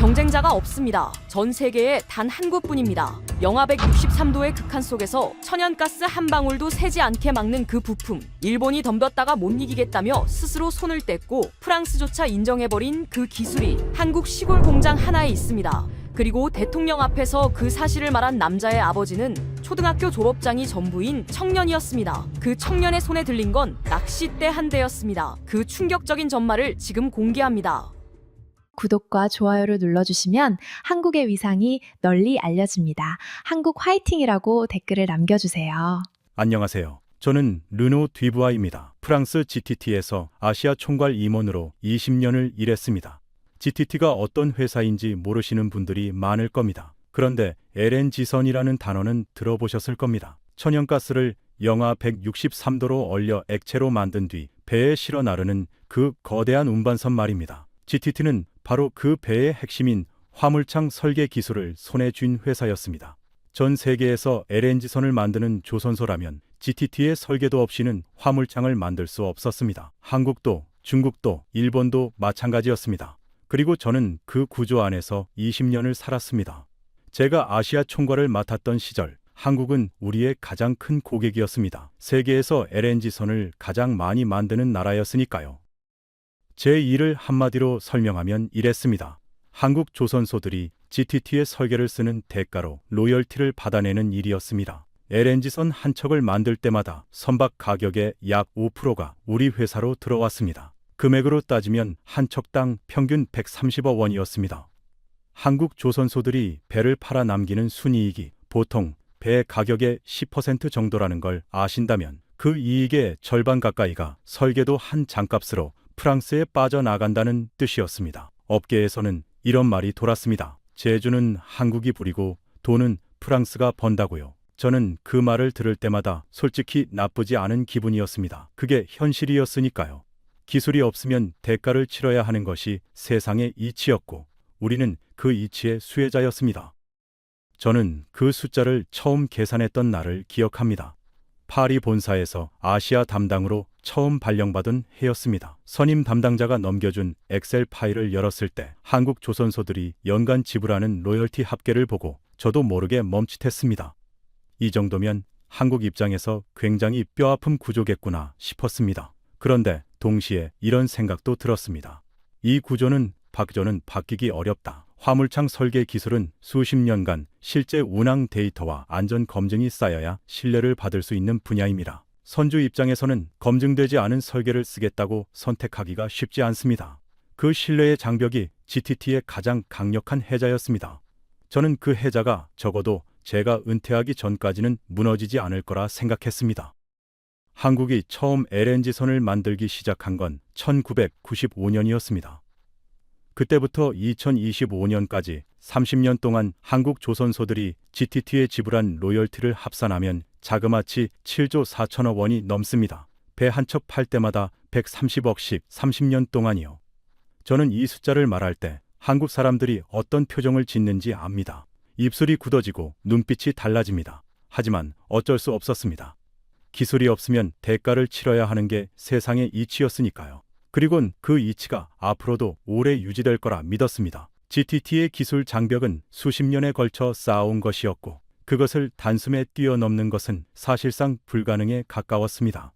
경쟁자가 없습니다. 전 세계에 단 한 곳뿐입니다. 영하 163도의 극한 속에서 천연가스 한 방울도 새지 않게 막는 그 부품. 일본이 덤볐다가 못 이기겠다며 스스로 손을 뗐고 프랑스조차 인정해버린 그 기술이 한국 시골 공장 하나에 있습니다. 그리고 대통령 앞에서 그 사실을 말한 남자의 아버지는 초등학교 졸업장이 전부인 청년이었습니다. 그 청년의 손에 들린 건 낚싯대 한 대였습니다. 그 충격적인 전말을 지금 공개합니다. 구독과 좋아요를 눌러주시면 한국의 위상이 널리 알려집니다. 한국 화이팅이라고 댓글을 남겨주세요. 안녕하세요. 저는 르노 뒤부아입니다. 프랑스 GTT에서 아시아 총괄 임원으로 20년을 일했습니다. GTT가 어떤 회사인지 모르시는 분들이 많을 겁니다. 그런데 LNG선이라는 단어는 들어보셨을 겁니다. 천연가스를 영하 163도로 얼려 액체로 만든 뒤 배에 실어 나르는 그 거대한 운반선 말입니다. GTT는 바로 그 배의 핵심인 화물창 설계 기술을 손에 쥔 회사였습니다. 전 세계에서 LNG선을 만드는 조선소라면 GTT의 설계도 없이는 화물창을 만들 수 없었습니다. 한국도, 중국도, 일본도 마찬가지였습니다. 그리고 저는 그 구조 안에서 20년을 살았습니다. 제가 아시아 총괄을 맡았던 시절, 한국은 우리의 가장 큰 고객이었습니다. 세계에서 LNG선을 가장 많이 만드는 나라였으니까요. 제 일을 한마디로 설명하면 이랬습니다. 한국 조선소들이 GTT의 설계를 쓰는 대가로 로열티를 받아내는 일이었습니다. LNG선 한 척을 만들 때마다 선박 가격의 약 5%가 우리 회사로 들어왔습니다. 금액으로 따지면 한 척당 평균 130억 원이었습니다. 한국 조선소들이 배를 팔아 남기는 순이익이 보통 배 가격의 10% 정도라는 걸 아신다면 그 이익의 절반 가까이가 설계도 한 장값으로 프랑스에 빠져나간다는 뜻이었습니다. 업계에서는 이런 말이 돌았습니다. 제주는 한국이 부리고 돈은 프랑스가 번다고요. 저는 그 말을 들을 때마다 솔직히 나쁘지 않은 기분이었습니다. 그게 현실이었으니까요. 기술이 없으면 대가를 치러야 하는 것이 세상의 이치였고 우리는 그 이치의 수혜자였습니다. 저는 그 숫자를 처음 계산했던 날을 기억합니다. 파리 본사에서 아시아 담당으로 처음 발령받은 해였습니다. 선임 담당자가 넘겨준 엑셀 파일을 열었을 때 한국 조선소들이 연간 지불하는 로열티 합계를 보고 저도 모르게 멈칫했습니다. 이 정도면 한국 입장에서 굉장히 뼈아픈 구조겠구나 싶었습니다. 그런데 동시에 이런 생각도 들었습니다. 이 구조는 바뀌기 어렵다. 화물창 설계 기술은 수십 년간 실제 운항 데이터와 안전 검증이 쌓여야 신뢰를 받을 수 있는 분야입니다. 선주 입장에서는 검증되지 않은 설계를 쓰겠다고 선택하기가 쉽지 않습니다. 그 신뢰의 장벽이 GTT의 가장 강력한 해자였습니다. 저는 그 해자가 적어도 제가 은퇴하기 전까지는 무너지지 않을 거라 생각했습니다. 한국이 처음 LNG선을 만들기 시작한 건 1995년이었습니다. 그때부터 2025년까지 30년 동안 한국 조선소들이 GTT에 지불한 로열티를 합산하면 자그마치 7조 4천억 원이 넘습니다. 배 한 척 팔 때마다 130억씩 30년 동안이요. 저는 이 숫자를 말할 때 한국 사람들이 어떤 표정을 짓는지 압니다. 입술이 굳어지고 눈빛이 달라집니다. 하지만 어쩔 수 없었습니다. 기술이 없으면 대가를 치러야 하는 게 세상의 이치였으니까요. 그리곤 그 이치가 앞으로도 오래 유지될 거라 믿었습니다. GTT의 기술 장벽은 수십 년에 걸쳐 쌓아온 것이었고 그것을 단숨에 뛰어넘는 것은 사실상 불가능에 가까웠습니다.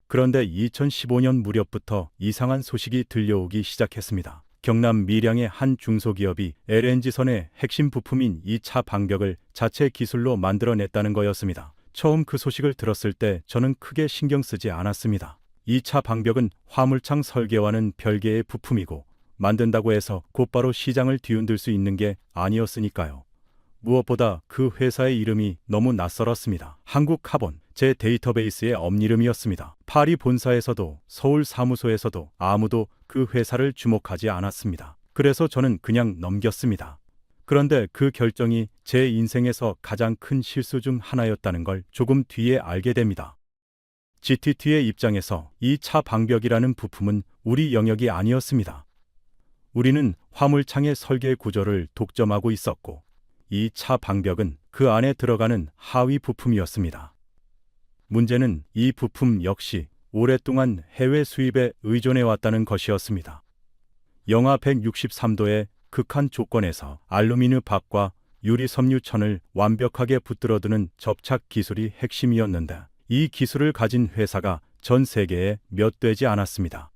그런데 2015년 무렵부터 이상한 소식이 들려오기 시작했습니다. 경남 밀양의 한 중소기업이 LNG선의 핵심 부품인 2차 방벽을 자체 기술로 만들어냈다는 거였습니다. 처음 그 소식을 들었을 때 저는 크게 신경 쓰지 않았습니다. 2차 방벽은 화물창 설계와는 별개의 부품이고 만든다고 해서 곧바로 시장을 뒤흔들 수 있는 게 아니었으니까요. 무엇보다 그 회사의 이름이 너무 낯설었습니다. 한국카본, 제 데이터베이스의 엄이름이었습니다. 파리 본사에서도 서울 사무소에서도 아무도 그 회사를 주목하지 않았습니다. 그래서 저는 그냥 넘겼습니다. 그런데 그 결정이 제 인생에서 가장 큰 실수 중 하나였다는 걸 조금 뒤에 알게 됩니다. GTT의 입장에서 2차 방벽이라는 부품은 우리 영역이 아니었습니다. 우리는 화물창의 설계 구조를 독점하고 있었고 2차 방벽은 그 안에 들어가는 하위 부품이었습니다. 문제는 이 부품 역시 오랫동안 해외 수입에 의존해왔다는 것이었습니다. 영하 163도의 극한 조건에서 알루미늄 박과 유리 섬유 천을 완벽하게 붙들어두는 접착 기술이 핵심이었는데 이 기술을 가진 회사가 전 세계에 몇 되지 않았습니다.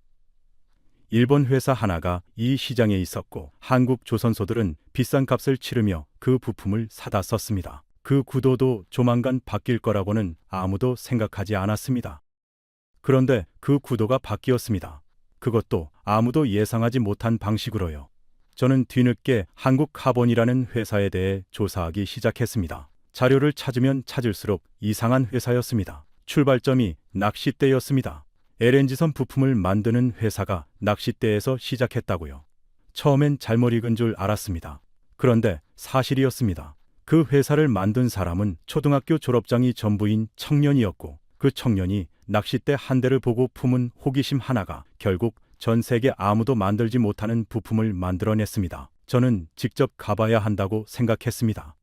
일본 회사 하나가 이 시장에 있었고 한국 조선소들은 비싼 값을 치르며 그 부품을 사다 썼습니다. 그 구도도 조만간 바뀔 거라고는 아무도 생각하지 않았습니다. 그런데 그 구도가 바뀌었습니다. 그것도 아무도 예상하지 못한 방식으로요. 저는 뒤늦게 한국카본이라는 회사에 대해 조사하기 시작했습니다. 자료를 찾으면 찾을수록 이상한 회사였습니다. 출발점이 낚싯대였습니다. LNG선 부품을 만드는 회사가 낚싯대에서 시작했다고요. 처음엔 잘못 읽은 줄 알았습니다. 그런데 사실이었습니다. 그 회사를 만든 사람은 초등학교 졸업장이 전부인 청년이었고 그 청년이 낚싯대 한 대를 보고 품은 호기심 하나가 결국 전 세계 아무도 만들지 못하는 부품을 만들어냈습니다. 저는 직접 가봐야 한다고 생각했습니다.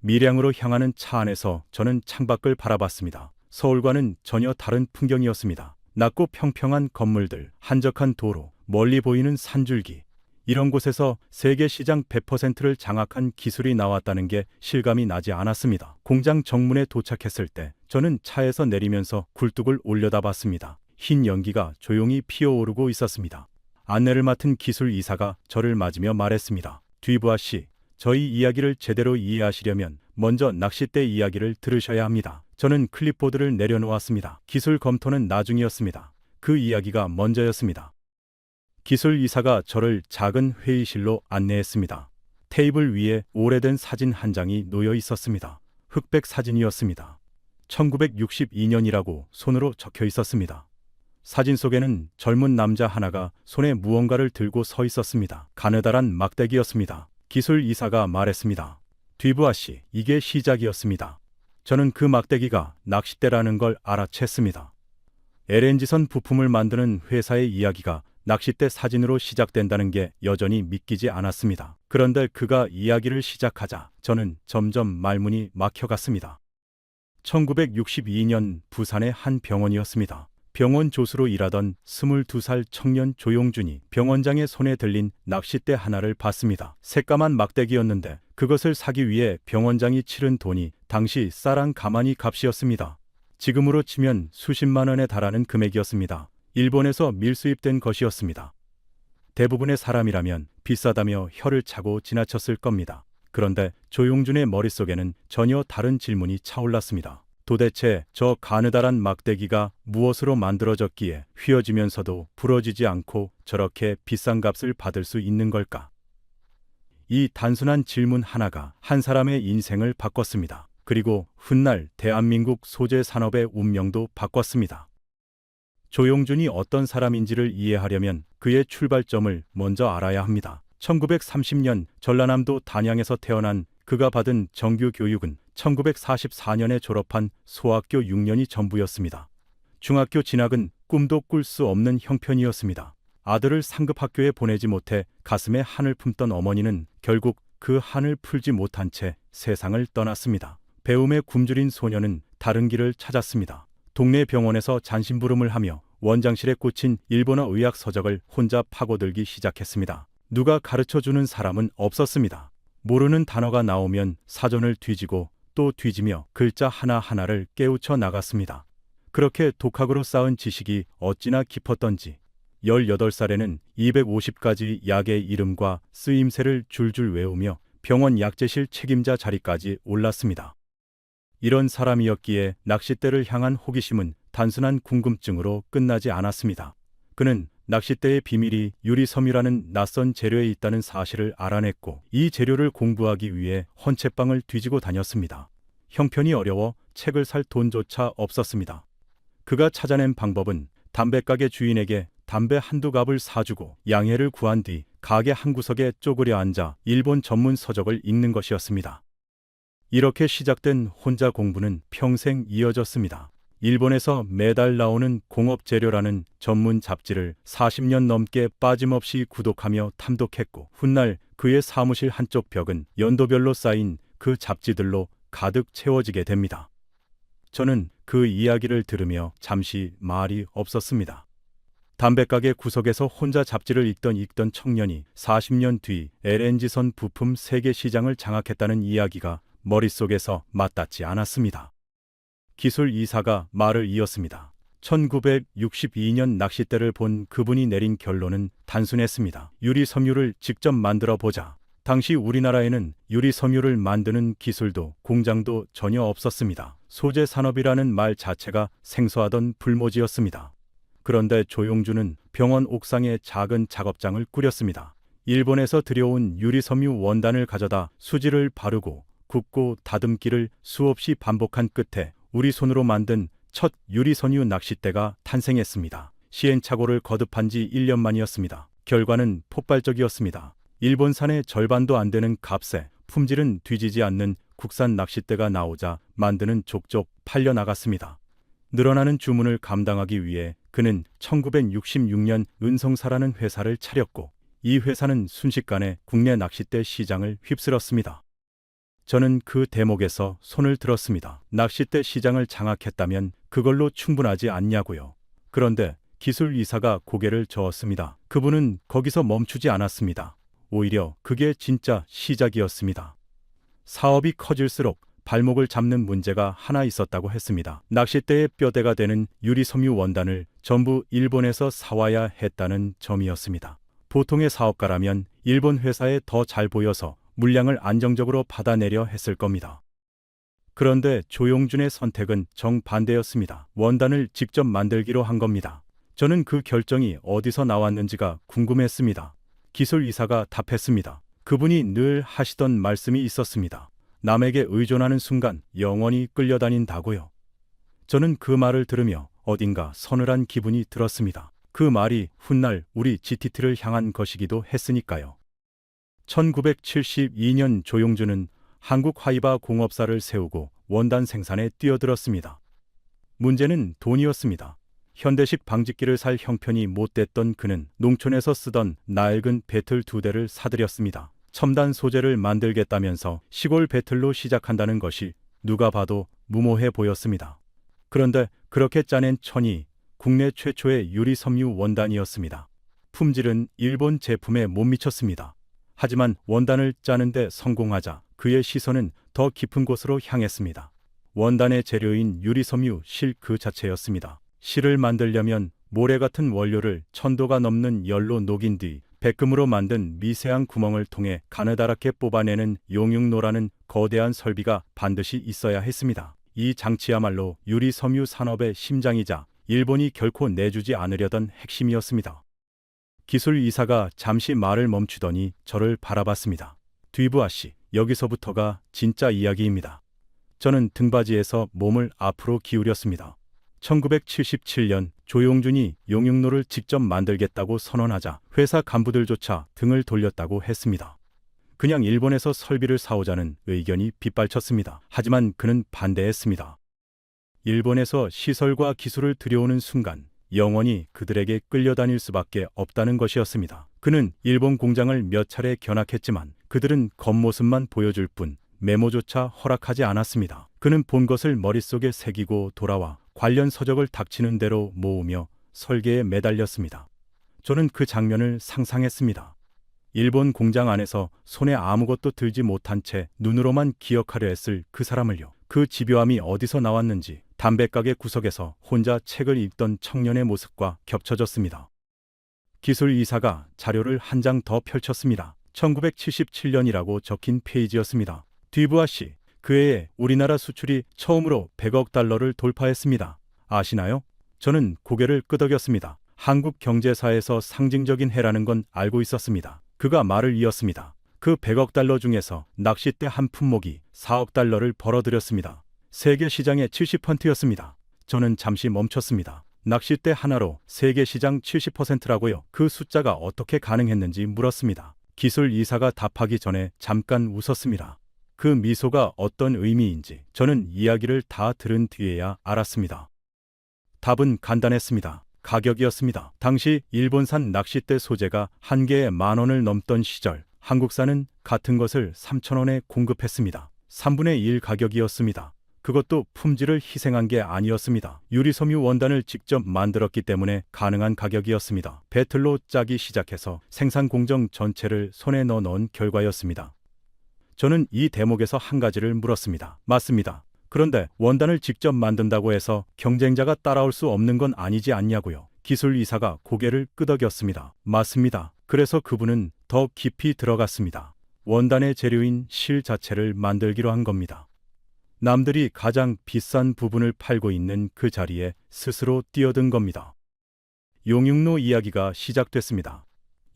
밀양으로 향하는 차 안에서 저는 창밖을 바라봤습니다. 서울과는 전혀 다른 풍경이었습니다. 낮고 평평한 건물들, 한적한 도로, 멀리 보이는 산줄기. 이런 곳에서 세계 시장 100%를 장악한 기술이 나왔다는 게 실감이 나지 않았습니다. 공장 정문에 도착했을 때 저는 차에서 내리면서 굴뚝을 올려다봤습니다. 흰 연기가 조용히 피어오르고 있었습니다. 안내를 맡은 기술 이사가 저를 맞으며 말했습니다. 듀부아 씨, 저희 이야기를 제대로 이해하시려면 먼저 낚싯대 이야기를 들으셔야 합니다. 저는 클립보드를 내려놓았습니다. 기술 검토는 나중이었습니다. 그 이야기가 먼저였습니다. 기술 이사가 저를 작은 회의실로 안내했습니다. 테이블 위에 오래된 사진 한 장이 놓여 있었습니다. 흑백 사진이었습니다. 1962년이라고 손으로 적혀 있었습니다. 사진 속에는 젊은 남자 하나가 손에 무언가를 들고 서 있었습니다. 가느다란 막대기였습니다. 기술 이사가 말했습니다. 듀부아 씨, 이게 시작이었습니다. 저는 그 막대기가 낚싯대라는 걸 알아챘습니다. LNG선 부품을 만드는 회사의 이야기가 낚싯대 사진으로 시작된다는 게 여전히 믿기지 않았습니다. 그런데 그가 이야기를 시작하자 저는 점점 말문이 막혀갔습니다. 1962년 부산의 한 병원이었습니다. 병원 조수로 일하던 22살 청년 조용준이 병원장의 손에 들린 낚싯대 하나를 봤습니다. 새까만 막대기였는데 그것을 사기 위해 병원장이 치른 돈이 당시 쌀 한 가마니 값이었습니다. 지금으로 치면 수십만 원에 달하는 금액이었습니다. 일본에서 밀수입된 것이었습니다. 대부분의 사람이라면 비싸다며 혀를 차고 지나쳤을 겁니다. 그런데 조용준의 머릿속에는 전혀 다른 질문이 차올랐습니다. 도대체 저 가느다란 막대기가 무엇으로 만들어졌기에 휘어지면서도 부러지지 않고 저렇게 비싼 값을 받을 수 있는 걸까? 이 단순한 질문 하나가 한 사람의 인생을 바꿨습니다. 그리고 훗날 대한민국 소재 산업의 운명도 바꿨습니다. 조용준이 어떤 사람인지를 이해하려면 그의 출발점을 먼저 알아야 합니다. 1930년 전라남도 단양에서 태어난 그가 받은 정규 교육은 1944년에 졸업한 소학교 6년이 전부였습니다. 중학교 진학은 꿈도 꿀 수 없는 형편이었습니다. 아들을 상급학교에 보내지 못해 가슴에 한을 품던 어머니는 결국 그 한을 풀지 못한 채 세상을 떠났습니다. 배움에 굶주린 소녀는 다른 길을 찾았습니다. 동네 병원에서 잔심부름을 하며 원장실에 꽂힌 일본어 의학 서적을 혼자 파고들기 시작했습니다. 누가 가르쳐주는 사람은 없었습니다. 모르는 단어가 나오면 사전을 뒤지고 또 뒤지며 글자 하나하나를 깨우쳐 나갔습니다. 그렇게 독학으로 쌓은 지식이 어찌나 깊었던지 18살에는 250가지 약의 이름과 쓰임새를 줄줄 외우며 병원 약재실 책임자 자리까지 올랐습니다. 이런 사람이었기에 낚싯대를 향한 호기심은 단순한 궁금증으로 끝나지 않았습니다. 그는 낚싯대의 비밀이 유리섬유라는 낯선 재료에 있다는 사실을 알아냈고 이 재료를 공부하기 위해 헌책방을 뒤지고 다녔습니다. 형편이 어려워 책을 살 돈조차 없었습니다. 그가 찾아낸 방법은 담배가게 주인에게 담배 한두 갑을 사주고 양해를 구한 뒤 가게 한구석에 쪼그려 앉아 일본 전문 서적을 읽는 것이었습니다. 이렇게 시작된 혼자 공부는 평생 이어졌습니다. 일본에서 매달 나오는 공업재료라는 전문 잡지를 40년 넘게 빠짐없이 구독하며 탐독했고 훗날 그의 사무실 한쪽 벽은 연도별로 쌓인 그 잡지들로 가득 채워지게 됩니다. 저는 그 이야기를 들으며 잠시 말이 없었습니다. 담배가게 구석에서 혼자 잡지를 읽던 청년이 40년 뒤 LNG선 부품 세계 시장을 장악했다는 이야기가 머릿속에서 맞닿지 않았습니다. 기술 이사가 말을 이었습니다. 1962년 낚싯대를 본 그분이 내린 결론은 단순했습니다. 유리 섬유를 직접 만들어 보자. 당시 우리나라에는 유리 섬유를 만드는 기술도 공장도 전혀 없었습니다. 소재 산업이라는 말 자체가 생소하던 불모지였습니다. 그런데 조용주는 병원 옥상에 작은 작업장을 꾸렸습니다. 일본에서 들여온 유리 섬유 원단을 가져다 수지를 바르고 굽고 다듬기를 수없이 반복한 끝에 우리 손으로 만든 첫 유리섬유 낚싯대가 탄생했습니다. 시행착오를 거듭한 지 1년 만이었습니다. 결과는 폭발적이었습니다. 일본산의 절반도 안 되는 값에 품질은 뒤지지 않는 국산 낚싯대가 나오자 만드는 족족 팔려나갔습니다. 늘어나는 주문을 감당하기 위해 그는 1966년 은성사라는 회사를 차렸고 이 회사는 순식간에 국내 낚싯대 시장을 휩쓸었습니다. 저는 그 대목에서 손을 들었습니다. 낚싯대 시장을 장악했다면 그걸로 충분하지 않냐고요. 그런데 기술 이사가 고개를 저었습니다. 그분은 거기서 멈추지 않았습니다. 오히려 그게 진짜 시작이었습니다. 사업이 커질수록 발목을 잡는 문제가 하나 있었다고 했습니다. 낚싯대의 뼈대가 되는 유리섬유 원단을 전부 일본에서 사와야 했다는 점이었습니다. 보통의 사업가라면 일본 회사에 더 잘 보여서 물량을 안정적으로 받아내려 했을 겁니다. 그런데 조용준의 선택은 정반대였습니다. 원단을 직접 만들기로 한 겁니다. 저는 그 결정이 어디서 나왔는지가 궁금했습니다. 기술 이사가 답했습니다. 그분이 늘 하시던 말씀이 있었습니다. 남에게 의존하는 순간 영원히 끌려다닌다고요. 저는 그 말을 들으며 어딘가 서늘한 기분이 들었습니다. 그 말이 훗날 우리 GTT를 향한 것이기도 했으니까요. 1972년 조용준은 한국 화이바 공업사를 세우고 원단 생산에 뛰어들었습니다. 문제는 돈이었습니다. 현대식 방직기를 살 형편이 못됐던 그는 농촌에서 쓰던 낡은 배틀 2대를 사들였습니다. 첨단 소재를 만들겠다면서 시골 배틀로 시작한다는 것이 누가 봐도 무모해 보였습니다. 그런데 그렇게 짜낸 천이 국내 최초의 유리섬유 원단이었습니다. 품질은 일본 제품에 못 미쳤습니다. 하지만 원단을 짜는데 성공하자 그의 시선은 더 깊은 곳으로 향했습니다. 원단의 재료인 유리섬유 실 그 자체였습니다. 실을 만들려면 모래 같은 원료를 1000도가 넘는 열로 녹인 뒤 백금으로 만든 미세한 구멍을 통해 가느다랗게 뽑아내는 용융로라는 거대한 설비가 반드시 있어야 했습니다. 이 장치야말로 유리섬유 산업의 심장이자 일본이 결코 내주지 않으려던 핵심이었습니다. 기술 이사가 잠시 말을 멈추더니 저를 바라봤습니다. 뒤부아 씨, 여기서부터가 진짜 이야기입니다. 저는 등받이에서 몸을 앞으로 기울였습니다. 1977년 조용준이 용융로를 직접 만들겠다고 선언하자 회사 간부들조차 등을 돌렸다고 했습니다. 그냥 일본에서 설비를 사오자는 의견이 빗발쳤습니다. 하지만 그는 반대했습니다. 일본에서 시설과 기술을 들여오는 순간 영원히 그들에게 끌려다닐 수밖에 없다는 것이었습니다. 그는 일본 공장을 몇 차례 견학했지만 그들은 겉모습만 보여줄 뿐 메모조차 허락하지 않았습니다. 그는 본 것을 머릿속에 새기고 돌아와 관련 서적을 닥치는 대로 모으며 설계에 매달렸습니다. 저는 그 장면을 상상했습니다. 일본 공장 안에서 손에 아무것도 들지 못한 채 눈으로만 기억하려 했을 그 사람을요. 그 집요함이 어디서 나왔는지 담배가게 구석에서 혼자 책을 읽던 청년의 모습과 겹쳐졌습니다. 기술 이사가 자료를 한 장 더 펼쳤습니다. 1977년이라고 적힌 페이지였습니다. 뒤부아 씨, 그 해에 우리나라 수출이 처음으로 100억 달러를 돌파했습니다. 아시나요? 저는 고개를 끄덕였습니다. 한국 경제사에서 상징적인 해라는 건 알고 있었습니다. 그가 말을 이었습니다. 그 100억 달러 중에서 낚싯대 한 품목이 4억 달러를 벌어들였습니다. 세계 시장의 70%였습니다. 저는 잠시 멈췄습니다. 낚싯대 하나로 세계 시장 70%라고요. 그 숫자가 어떻게 가능했는지 물었습니다. 기술 이사가 답하기 전에 잠깐 웃었습니다. 그 미소가 어떤 의미인지 저는 이야기를 다 들은 뒤에야 알았습니다. 답은 간단했습니다. 가격이었습니다. 당시 일본산 낚싯대 소재가 한 개에 10,000원을 넘던 시절 한국산은 같은 것을 3,000원에 공급했습니다. 3분의 1 가격이었습니다. 그것도 품질을 희생한 게 아니었습니다. 유리섬유 원단을 직접 만들었기 때문에 가능한 가격이었습니다. 배틀로 짜기 시작해서 생산 공정 전체를 손에 넣어놓은 결과였습니다. 저는 이 대목에서 한 가지를 물었습니다. 맞습니다. 그런데 원단을 직접 만든다고 해서 경쟁자가 따라올 수 없는 건 아니지 않냐고요. 기술 이사가 고개를 끄덕였습니다. 맞습니다. 그래서 그분은 더 깊이 들어갔습니다. 원단의 재료인 실 자체를 만들기로 한 겁니다. 남들이 가장 비싼 부분을 팔고 있는 그 자리에 스스로 뛰어든 겁니다. 용융로 이야기가 시작됐습니다.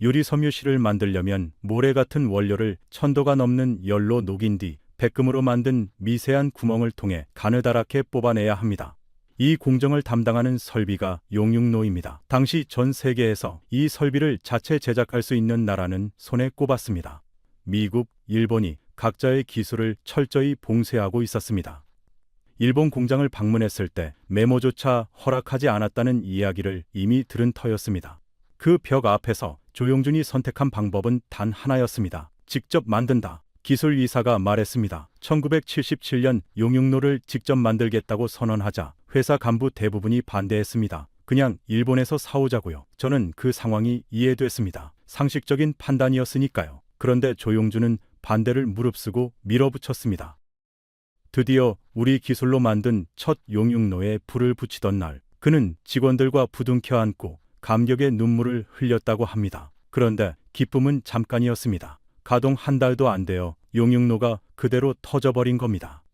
유리섬유실을 만들려면 모래 같은 원료를 1000도가 넘는 열로 녹인 뒤 백금으로 만든 미세한 구멍을 통해 가느다랗게 뽑아내야 합니다. 이 공정을 담당하는 설비가 용융로입니다. 당시 전 세계에서 이 설비를 자체 제작할 수 있는 나라는 손에 꼽았습니다. 미국, 일본이 각자의 기술을 철저히 봉쇄하고 있었습니다. 일본 공장을 방문했을 때 메모조차 허락하지 않았다는 이야기를 이미 들은 터였습니다. 그 벽 앞에서 조용준이 선택한 방법은 단 하나였습니다. 직접 만든다. 기술 이사가 말했습니다. 1977년 용융로를 직접 만들겠다고 선언하자 회사 간부 대부분이 반대했습니다. 그냥 일본에서 사오자고요. 저는 그 상황이 이해됐습니다. 상식적인 판단이었으니까요. 그런데 조용준은 반대를 무릅쓰고 밀어붙였습니다. 드디어 우리 기술로 만든 첫 용융로에 불을 붙이던 날, 그는 직원들과 부둥켜 안고 감격의 눈물을 흘렸다고 합니다. 그런데 기쁨은 잠깐이었습니다. 가동 한 달도 안 되어 용융로가 그대로 터져버린 겁니다.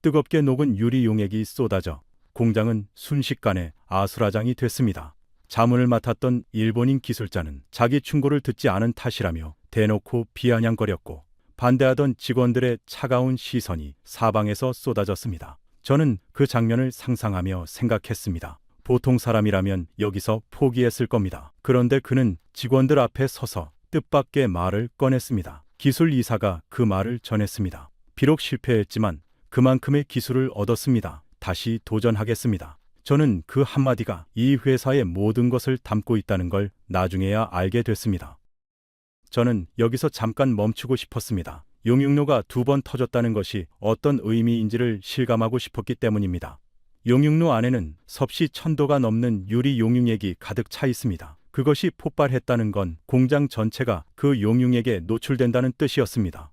뜨겁게 녹은 유리 용액이 쏟아져 공장은 순식간에 아수라장이 됐습니다. 자문을 맡았던 일본인 기술자는 자기 충고를 듣지 않은 탓이라며 대놓고 비아냥거렸고, 반대하던 직원들의 차가운 시선이 사방에서 쏟아졌습니다. 저는 그 장면을 상상하며 생각했습니다. 보통 사람이라면 여기서 포기했을 겁니다. 그런데 그는 직원들 앞에 서서 뜻밖의 말을 꺼냈습니다. 기술 이사가 그 말을 전했습니다. 비록 실패했지만 그만큼의 기술을 얻었습니다. 다시 도전하겠습니다. 저는 그 한마디가 이 회사의 모든 것을 담고 있다는 걸 나중에야 알게 됐습니다. 저는 여기서 잠깐 멈추고 싶었습니다. 용융로가 2번 터졌다는 것이 어떤 의미인지를 실감하고 싶었기 때문입니다. 용융로 안에는 섭씨 1000도가 넘는 유리 용융액이 가득 차 있습니다. 그것이 폭발했다는 건 공장 전체가 그 용융액에 노출된다는 뜻이었습니다.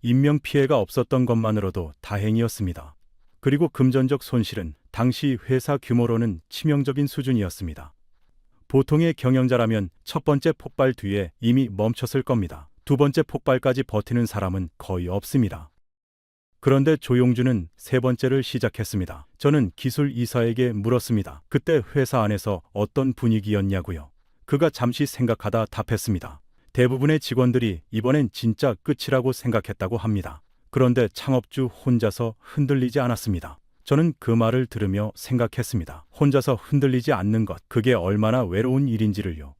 인명피해가 없었던 것만으로도 다행이었습니다. 그리고 금전적 손실은 당시 회사 규모로는 치명적인 수준이었습니다. 보통의 경영자라면 첫 번째 폭발 뒤에 이미 멈췄을 겁니다. 2번째 폭발까지 버티는 사람은 거의 없습니다. 그런데 조용준은 3번째를 시작했습니다. 저는 기술 이사에게 물었습니다. 그때 회사 안에서 어떤 분위기였냐고요. 그가 잠시 생각하다 답했습니다. 대부분의 직원들이 이번엔 진짜 끝이라고 생각했다고 합니다. 그런데 창업주 혼자서 흔들리지 않았습니다. 저는 그 말을 들으며 생각했습니다. 혼자서 흔들리지 않는 것, 그게 얼마나 외로운 일인지를요.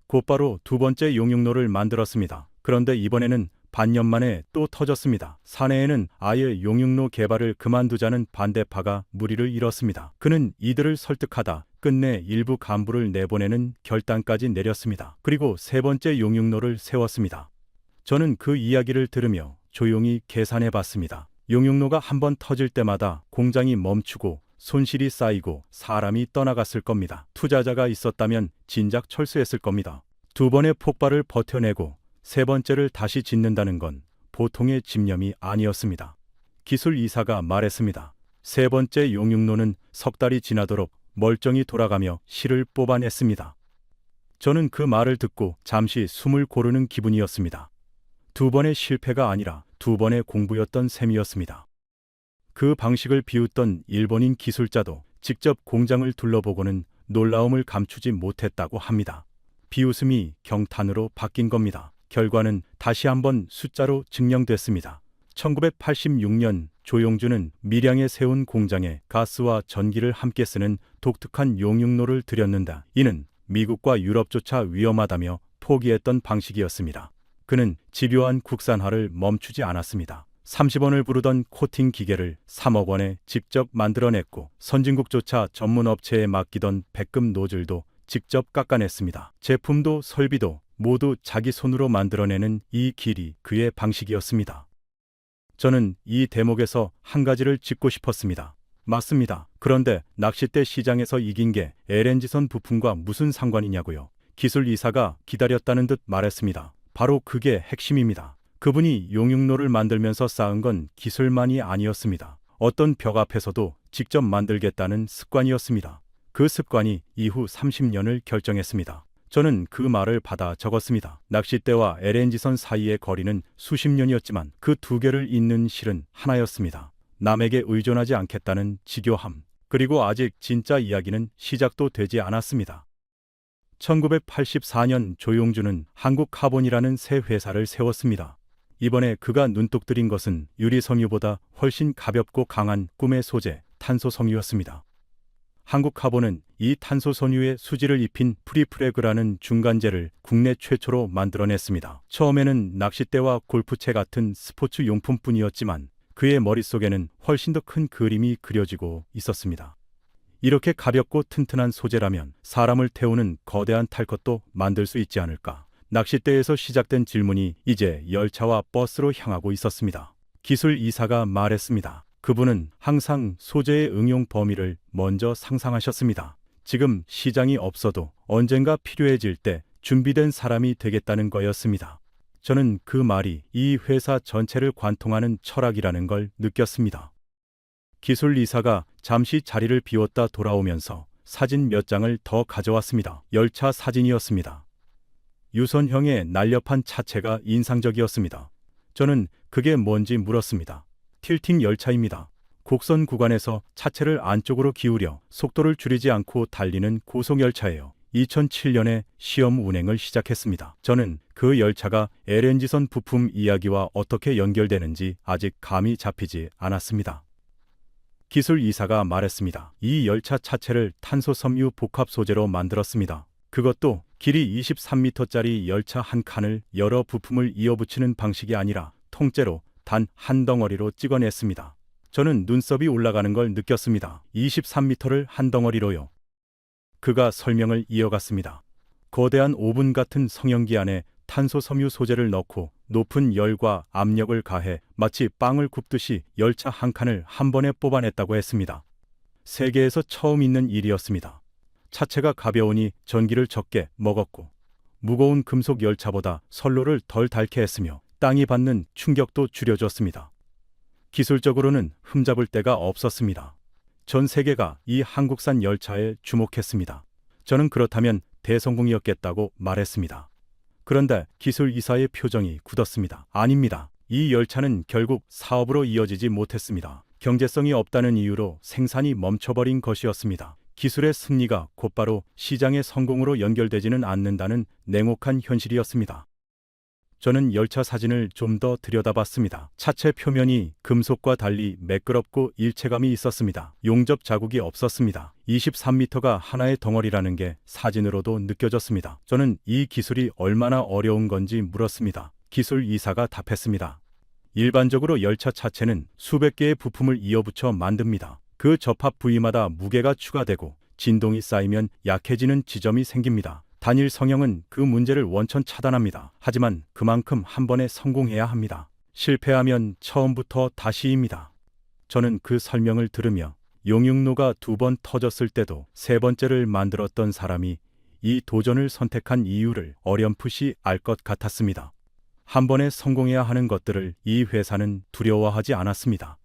곧바로 2번째 용융로를 만들었습니다. 그런데 이번에는 반년 만에 또 터졌습니다. 사내에는 아예 용융로 개발을 그만두자는 반대파가 무리를 이뤘습니다. 그는 이들을 설득하다 끝내 일부 간부를 내보내는 결단까지 내렸습니다. 그리고 3번째 용융로를 세웠습니다. 저는 그 이야기를 들으며 조용히 계산해 봤습니다. 용융로가 한 번 터질 때마다 공장이 멈추고 손실이 쌓이고 사람이 떠나갔을 겁니다. 투자자가 있었다면 진작 철수했을 겁니다. 2번의 폭발을 버텨내고 3번째를 다시 짓는다는 건 보통의 집념이 아니었습니다. 기술 이사가 말했습니다. 3번째 용융로는 석 달이 지나도록 멀쩡히 돌아가며 실을 뽑아냈습니다. 저는 그 말을 듣고 잠시 숨을 고르는 기분이었습니다. 2번의 실패가 아니라 2번의 공부였던 셈이었습니다. 그 방식을 비웃던 일본인 기술자도 직접 공장을 둘러보고는 놀라움을 감추지 못했다고 합니다. 비웃음이 경탄으로 바뀐 겁니다. 결과는 다시 한번 숫자로 증명됐습니다. 1986년 조용준은 밀양에 세운 공장에 가스와 전기를 함께 쓰는 독특한 용융로를 들였는다. 이는 미국과 유럽조차 위험하다며 포기했던 방식이었습니다. 그는 집요한 국산화를 멈추지 않았습니다. 30원을 부르던 코팅 기계를 3억 원에 직접 만들어냈고, 선진국조차 전문 업체에 맡기던 백금 노즐도 직접 깎아냈습니다. 제품도 설비도 모두 자기 손으로 만들어내는 이 길이 그의 방식이었습니다. 저는 이 대목에서 한 가지를 짚고 싶었습니다. 맞습니다. 그런데 낚싯대 시장에서 이긴 게 LNG선 부품과 무슨 상관이냐고요. 기술 이사가 기다렸다는 듯 말했습니다. 바로 그게 핵심입니다. 그분이 용융로를 만들면서 쌓은 건 기술만이 아니었습니다. 어떤 벽 앞에서도 직접 만들겠다는 습관이었습니다. 그 습관이 이후 30년을 결정했습니다. 저는 그 말을 받아 적었습니다. 낚싯대와 LNG선 사이의 거리는 수십 년이었지만 그 두 개를 잇는 실은 하나였습니다. 남에게 의존하지 않겠다는 지교함. 그리고 아직 진짜 이야기는 시작도 되지 않았습니다. 1984년 조용주는 한국카본이라는 새 회사를 세웠습니다. 이번에 그가 눈독 들인 것은 유리섬유보다 훨씬 가볍고 강한 꿈의 소재, 탄소섬유였습니다. 한국카본은 이 탄소섬유에 수지를 입힌 프리프레그라는 중간재를 국내 최초로 만들어냈습니다. 처음에는 낚싯대와 골프채 같은 스포츠 용품뿐이었지만 그의 머릿속에는 훨씬 더 큰 그림이 그려지고 있었습니다. 이렇게 가볍고 튼튼한 소재라면 사람을 태우는 거대한 탈 것도 만들 수 있지 않을까. 낚싯대에서 시작된 질문이 이제 열차와 버스로 향하고 있었습니다. 기술 이사가 말했습니다. 그분은 항상 소재의 응용 범위를 먼저 상상하셨습니다. 지금 시장이 없어도 언젠가 필요해질 때 준비된 사람이 되겠다는 거였습니다. 저는 그 말이 이 회사 전체를 관통하는 철학이라는 걸 느꼈습니다. 기술 이사가 잠시 자리를 비웠다 돌아오면서 사진 몇 장을 더 가져왔습니다. 열차 사진이었습니다. 유선형의 날렵한 차체가 인상적이었습니다. 저는 그게 뭔지 물었습니다. 틸팅 열차입니다. 곡선 구간에서 차체를 안쪽으로 기울여 속도를 줄이지 않고 달리는 고속열차예요. 2007년에 시험 운행을 시작했습니다. 저는 그 열차가 LNG선 부품 이야기와 어떻게 연결되는지 아직 감이 잡히지 않았습니다. 기술 이사가 말했습니다. 이 열차 차체를 탄소섬유 복합 소재로 만들었습니다. 그것도 길이 23m짜리 열차 한 칸을 여러 부품을 이어붙이는 방식이 아니라 통째로 단 한 덩어리로 찍어냈습니다. 저는 눈썹이 올라가는 걸 느꼈습니다. 23m를 한 덩어리로요. 그가 설명을 이어갔습니다. 거대한 오븐 같은 성형기 안에 탄소섬유 소재를 넣고 높은 열과 압력을 가해 마치 빵을 굽듯이 열차 한 칸을 한 번에 뽑아냈다고 했습니다. 세계에서 처음 있는 일이었습니다. 차체가 가벼우니 전기를 적게 먹었고 무거운 금속 열차보다 선로를 덜 닳게 했으며 땅이 받는 충격도 줄여줬습니다. 기술적으로는 흠잡을 데가 없었습니다. 전 세계가 이 한국산 열차에 주목했습니다. 저는 그렇다면 대성공이었겠다고 말했습니다. 그런데 기술 이사의 표정이 굳었습니다. 아닙니다. 이 열차는 결국 사업으로 이어지지 못했습니다. 경제성이 없다는 이유로 생산이 멈춰버린 것이었습니다. 기술의 승리가 곧바로 시장의 성공으로 연결되지는 않는다는 냉혹한 현실이었습니다. 저는 열차 사진을 좀 더 들여다봤습니다. 차체 표면이 금속과 달리 매끄럽고 일체감이 있었습니다. 용접 자국이 없었습니다. 23m가 하나의 덩어리라는 게 사진으로도 느껴졌습니다. 저는 이 기술이 얼마나 어려운 건지 물었습니다. 기술 이사가 답했습니다. 일반적으로 열차 차체는 수백 개의 부품을 이어붙여 만듭니다. 그 접합 부위마다 무게가 추가되고 진동이 쌓이면 약해지는 지점이 생깁니다. 단일 성형은 그 문제를 원천 차단합니다. 하지만 그만큼 한 번에 성공해야 합니다. 실패하면 처음부터 다시입니다. 저는 그 설명을 들으며 용융로가 2번 터졌을 때도 3번째를 만들었던 사람이 이 도전을 선택한 이유를 어렴풋이 알 것 같았습니다. 한 번에 성공해야 하는 것들을 이 회사는 두려워하지 않았습니다.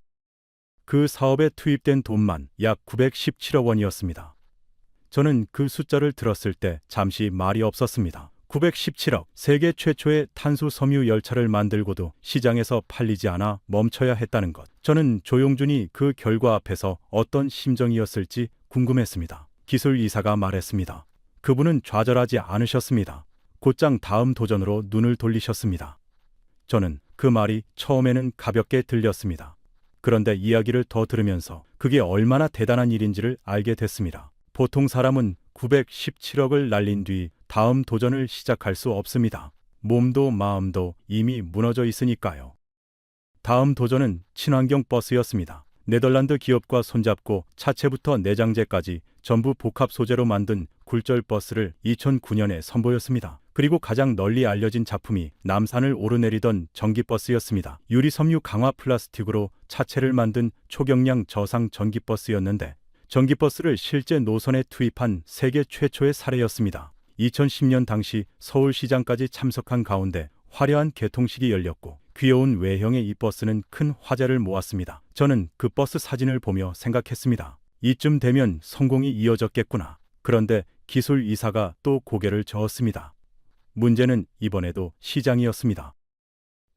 그 사업에 투입된 돈만 약 917억 원이었습니다. 저는 그 숫자를 들었을 때 잠시 말이 없었습니다. 917억, 세계 최초의 탄소섬유 열차를 만들고도 시장에서 팔리지 않아 멈춰야 했다는 것. 저는 조용준이 그 결과 앞에서 어떤 심정이었을지 궁금했습니다. 기술 이사가 말했습니다. 그분은 좌절하지 않으셨습니다. 곧장 다음 도전으로 눈을 돌리셨습니다. 저는 그 말이 처음에는 가볍게 들렸습니다. 그런데 이야기를 더 들으면서 그게 얼마나 대단한 일인지를 알게 됐습니다. 보통 사람은 917억을 날린 뒤 다음 도전을 시작할 수 없습니다. 몸도 마음도 이미 무너져 있으니까요. 다음 도전은 친환경 버스였습니다. 네덜란드 기업과 손잡고 차체부터 내장재까지 전부 복합 소재로 만든 굴절 버스를 2009년에 선보였습니다. 그리고 가장 널리 알려진 작품이 남산을 오르내리던 전기버스였습니다. 유리섬유 강화 플라스틱으로 차체를 만든 초경량 저상 전기버스였는데 전기버스를 실제 노선에 투입한 세계 최초의 사례였습니다. 2010년 당시 서울시장까지 참석한 가운데 화려한 개통식이 열렸고 귀여운 외형의 이 버스는 큰 화제를 모았습니다. 저는 그 버스 사진을 보며 생각했습니다. 이쯤 되면 성공이 이어졌겠구나. 그런데 기술 이사가 또 고개를 저었습니다. 문제는 이번에도 시장이었습니다.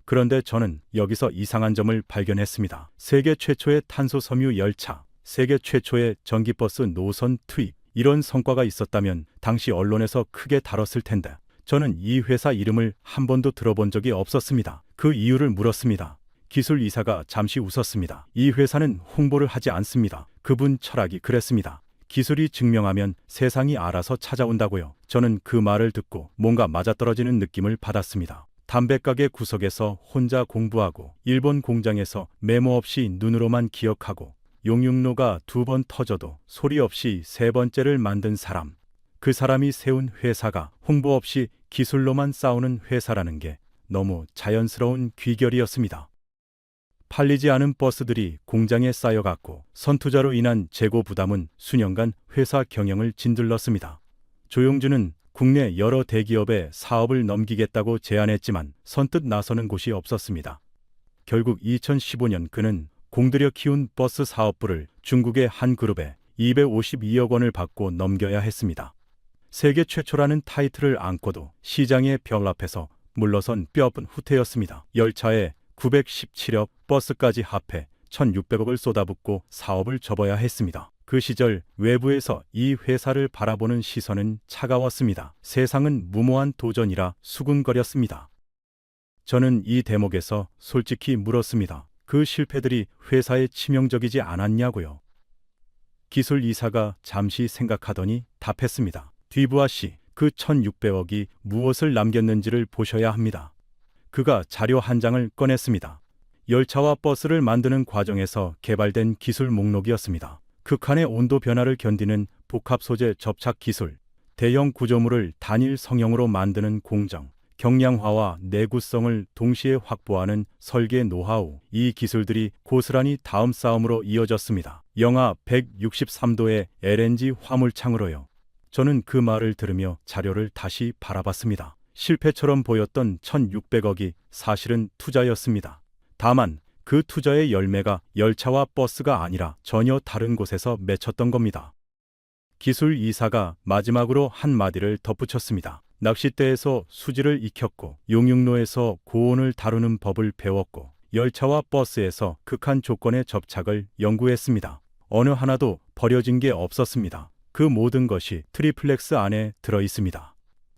그런데 저는 여기서 이상한 점을 발견했습니다. 세계 최초의 탄소 섬유 열차, 세계 최초의 전기버스 노선 투입, 이런 성과가 있었다면 당시 언론에서 크게 다뤘을 텐데 저는 이 회사 이름을 한 번도 들어본 적이 없었습니다. 그 이유를 물었습니다. 기술 이사가 잠시 웃었습니다. 이 회사는 홍보를 하지 않습니다. 그분 철학이 그랬습니다. 기술이 증명하면 세상이 알아서 찾아온다고요. 저는 그 말을 듣고 뭔가 맞아떨어지는 느낌을 받았습니다. 담배가게 구석에서 혼자 공부하고 일본 공장에서 메모 없이 눈으로만 기억하고 용융로가 2번 터져도 소리 없이 3번째를 만든 사람. 그 사람이 세운 회사가 홍보 없이 기술로만 싸우는 회사라는 게 너무 자연스러운 귀결이었습니다. 팔리지 않은 버스들이 공장에 쌓여갔고 선투자로 인한 재고 부담은 수년간 회사 경영을 짓눌렀습니다. 조용주는 국내 여러 대기업에 사업을 넘기겠다고 제안했지만 선뜻 나서는 곳이 없었습니다. 결국 2015년 그는 공들여 키운 버스 사업부를 중국의 한 그룹에 252억 원을 받고 넘겨야 했습니다. 세계 최초라는 타이틀을 안고도 시장의 벽 앞에서 물러선 뼈아픈 후퇴였습니다. 열차에 917억, 버스까지 합해 1,600억을 쏟아붓고 사업을 접어야 했습니다. 그 시절 외부에서 이 회사를 바라보는 시선은 차가웠습니다. 세상은 무모한 도전이라 수군거렸습니다. 저는 이 대목에서 솔직히 물었습니다. 그 실패들이 회사에 치명적이지 않았냐고요. 기술 이사가 잠시 생각하더니 답했습니다. 뒤부아 씨, 그 1,600억이 무엇을 남겼는지를 보셔야 합니다. 그가 자료 한 장을 꺼냈습니다. 열차와 버스를 만드는 과정에서 개발된 기술 목록이었습니다. 극한의 온도 변화를 견디는 복합 소재 접착 기술, 대형 구조물을 단일 성형으로 만드는 공정, 경량화와 내구성을 동시에 확보하는 설계 노하우, 이 기술들이 고스란히 다음 싸움으로 이어졌습니다. 영하 163도의 LNG 화물창으로요. 저는 그 말을 들으며 자료를 다시 바라봤습니다. 실패처럼 보였던 1,600억이 사실은 투자였습니다. 다만 그 투자의 열매가 열차와 버스가 아니라 전혀 다른 곳에서 맺혔던 겁니다. 기술 이사가 마지막으로 한마디를 덧붙였습니다. 낚싯대에서 수지를 익혔고 용융로에서 고온을 다루는 법을 배웠고 열차와 버스에서 극한 조건의 접착을 연구했습니다. 어느 하나도 버려진 게 없었습니다. 그 모든 것이 트리플렉스 안에 들어 있습니다.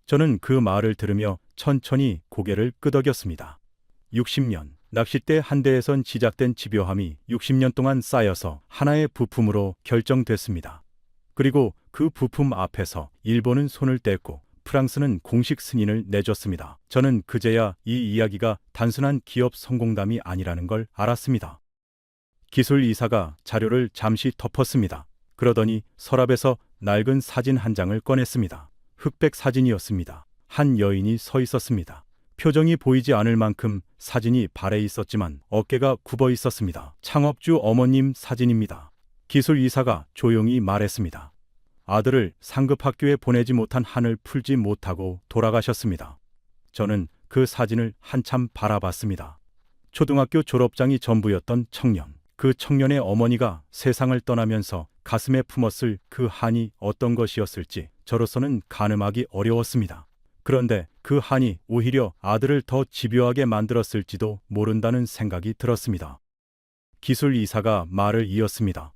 저는 그 말을 들으며 천천히 고개를 끄덕였습니다. 60년, 낚싯대 한 대에선 시작된 집요함이 60년 동안 쌓여서 하나의 부품으로 결정됐습니다. 그리고 그 부품 앞에서 일본은 손을 뗐고 프랑스는 공식 승인을 내줬습니다. 저는 그제야 이 이야기가 단순한 기업 성공담이 아니라는 걸 알았습니다. 기술 이사가 자료를 잠시 덮었습니다. 그러더니 서랍에서 낡은 사진 한 장을 꺼냈습니다. 흑백 사진이었습니다. 한 여인이 서 있었습니다. 표정이 보이지 않을 만큼 사진이 발에 있었지만 어깨가 굽어 있었습니다. 창업주 어머님 사진입니다. 기술 이사가 조용히 말했습니다. 아들을 상급학교에 보내지 못한 한을 풀지 못하고 돌아가셨습니다. 저는 그 사진을 한참 바라봤습니다. 초등학교 졸업장이 전부였던 청년. 그 청년의 어머니가 세상을 떠나면서 가슴에 품었을 그 한이 어떤 것이었을지 저로서는 가늠하기 어려웠습니다. 그런데 그 한이 오히려 아들을 더 집요하게 만들었을지도 모른다는 생각이 들었습니다. 기술 이사가 말을 이었습니다.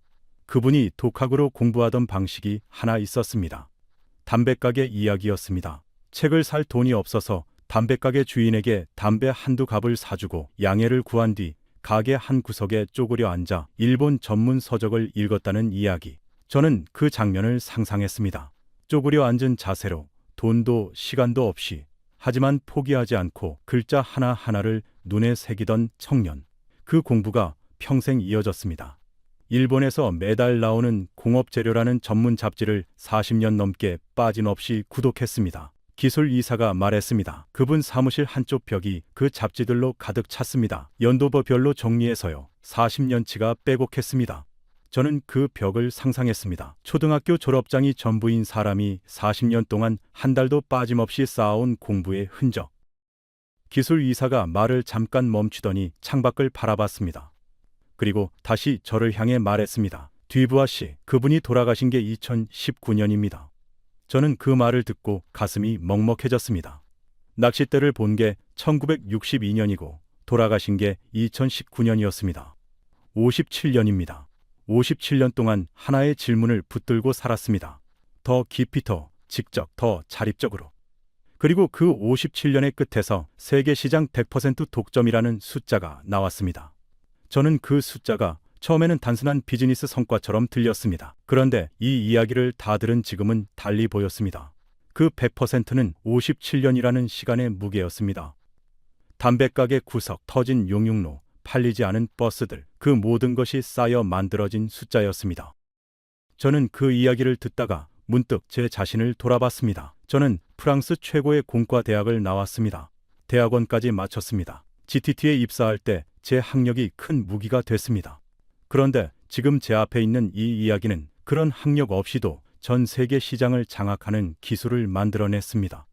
그분이 독학으로 공부하던 방식이 하나 있었습니다. 담배가게 이야기였습니다. 책을 살 돈이 없어서 담배가게 주인에게 담배 한두 갑을 사주고 양해를 구한 뒤 가게 한 구석에 쪼그려 앉아 일본 전문 서적을 읽었다는 이야기. 저는 그 장면을 상상했습니다. 쪼그려 앉은 자세로 돈도 시간도 없이 하지만 포기하지 않고 글자 하나하나를 눈에 새기던 청년. 그 공부가 평생 이어졌습니다. 일본에서 매달 나오는 공업재료라는 전문 잡지를 40년 넘게 빠짐없이 구독했습니다. 기술 이사가 말했습니다. 그분 사무실 한쪽 벽이 그 잡지들로 가득 찼습니다. 연도별로 정리해서요. 40년치가 빼곡했습니다. 저는 그 벽을 상상했습니다. 초등학교 졸업장이 전부인 사람이 40년 동안 한 달도 빠짐없이 쌓아온 공부의 흔적. 기술 이사가 말을 잠깐 멈추더니 창밖을 바라봤습니다. 그리고 다시 저를 향해 말했습니다. 뒤부아 씨, 그분이 돌아가신 게 2019년입니다. 저는 그 말을 듣고 가슴이 먹먹해졌습니다. 낚싯대를 본 게 1962년이고 돌아가신 게 2019년이었습니다. 57년입니다. 57년 동안 하나의 질문을 붙들고 살았습니다. 더 깊이, 더 직접, 더 자립적으로. 그리고 그 57년의 끝에서 세계시장 100% 독점이라는 숫자가 나왔습니다. 저는 그 숫자가 처음에는 단순한 비즈니스 성과처럼 들렸습니다. 그런데 이 이야기를 다 들은 지금은 달리 보였습니다. 그 100%는 57년이라는 시간의 무게였습니다. 담배가게 구석, 터진 용융로, 팔리지 않은 버스들, 그 모든 것이 쌓여 만들어진 숫자였습니다. 저는 그 이야기를 듣다가 문득 제 자신을 돌아봤습니다. 저는 프랑스 최고의 공과 대학을 나왔습니다. 대학원까지 마쳤습니다. GTT에 입사할 때 제 학력이 큰 무기가 됐습니다. 그런데 지금 제 앞에 있는 이 이야기는 그런 학력 없이도 전 세계 시장을 장악하는 기술을 만들어냈습니다.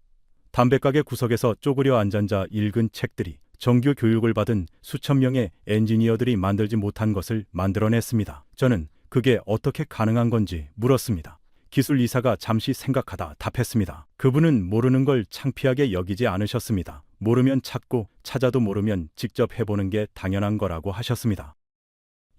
담배가게 구석에서 쪼그려 앉아 읽은 책들이 정규 교육을 받은 수천 명의 엔지니어들이 만들지 못한 것을 만들어냈습니다. 저는 그게 어떻게 가능한 건지 물었습니다. 기술 이사가 잠시 생각하다 답했습니다. 그분은 모르는 걸 창피하게 여기지 않으셨습니다. 모르면 찾고 찾아도 모르면 직접 해보는 게 당연한 거라고 하셨습니다.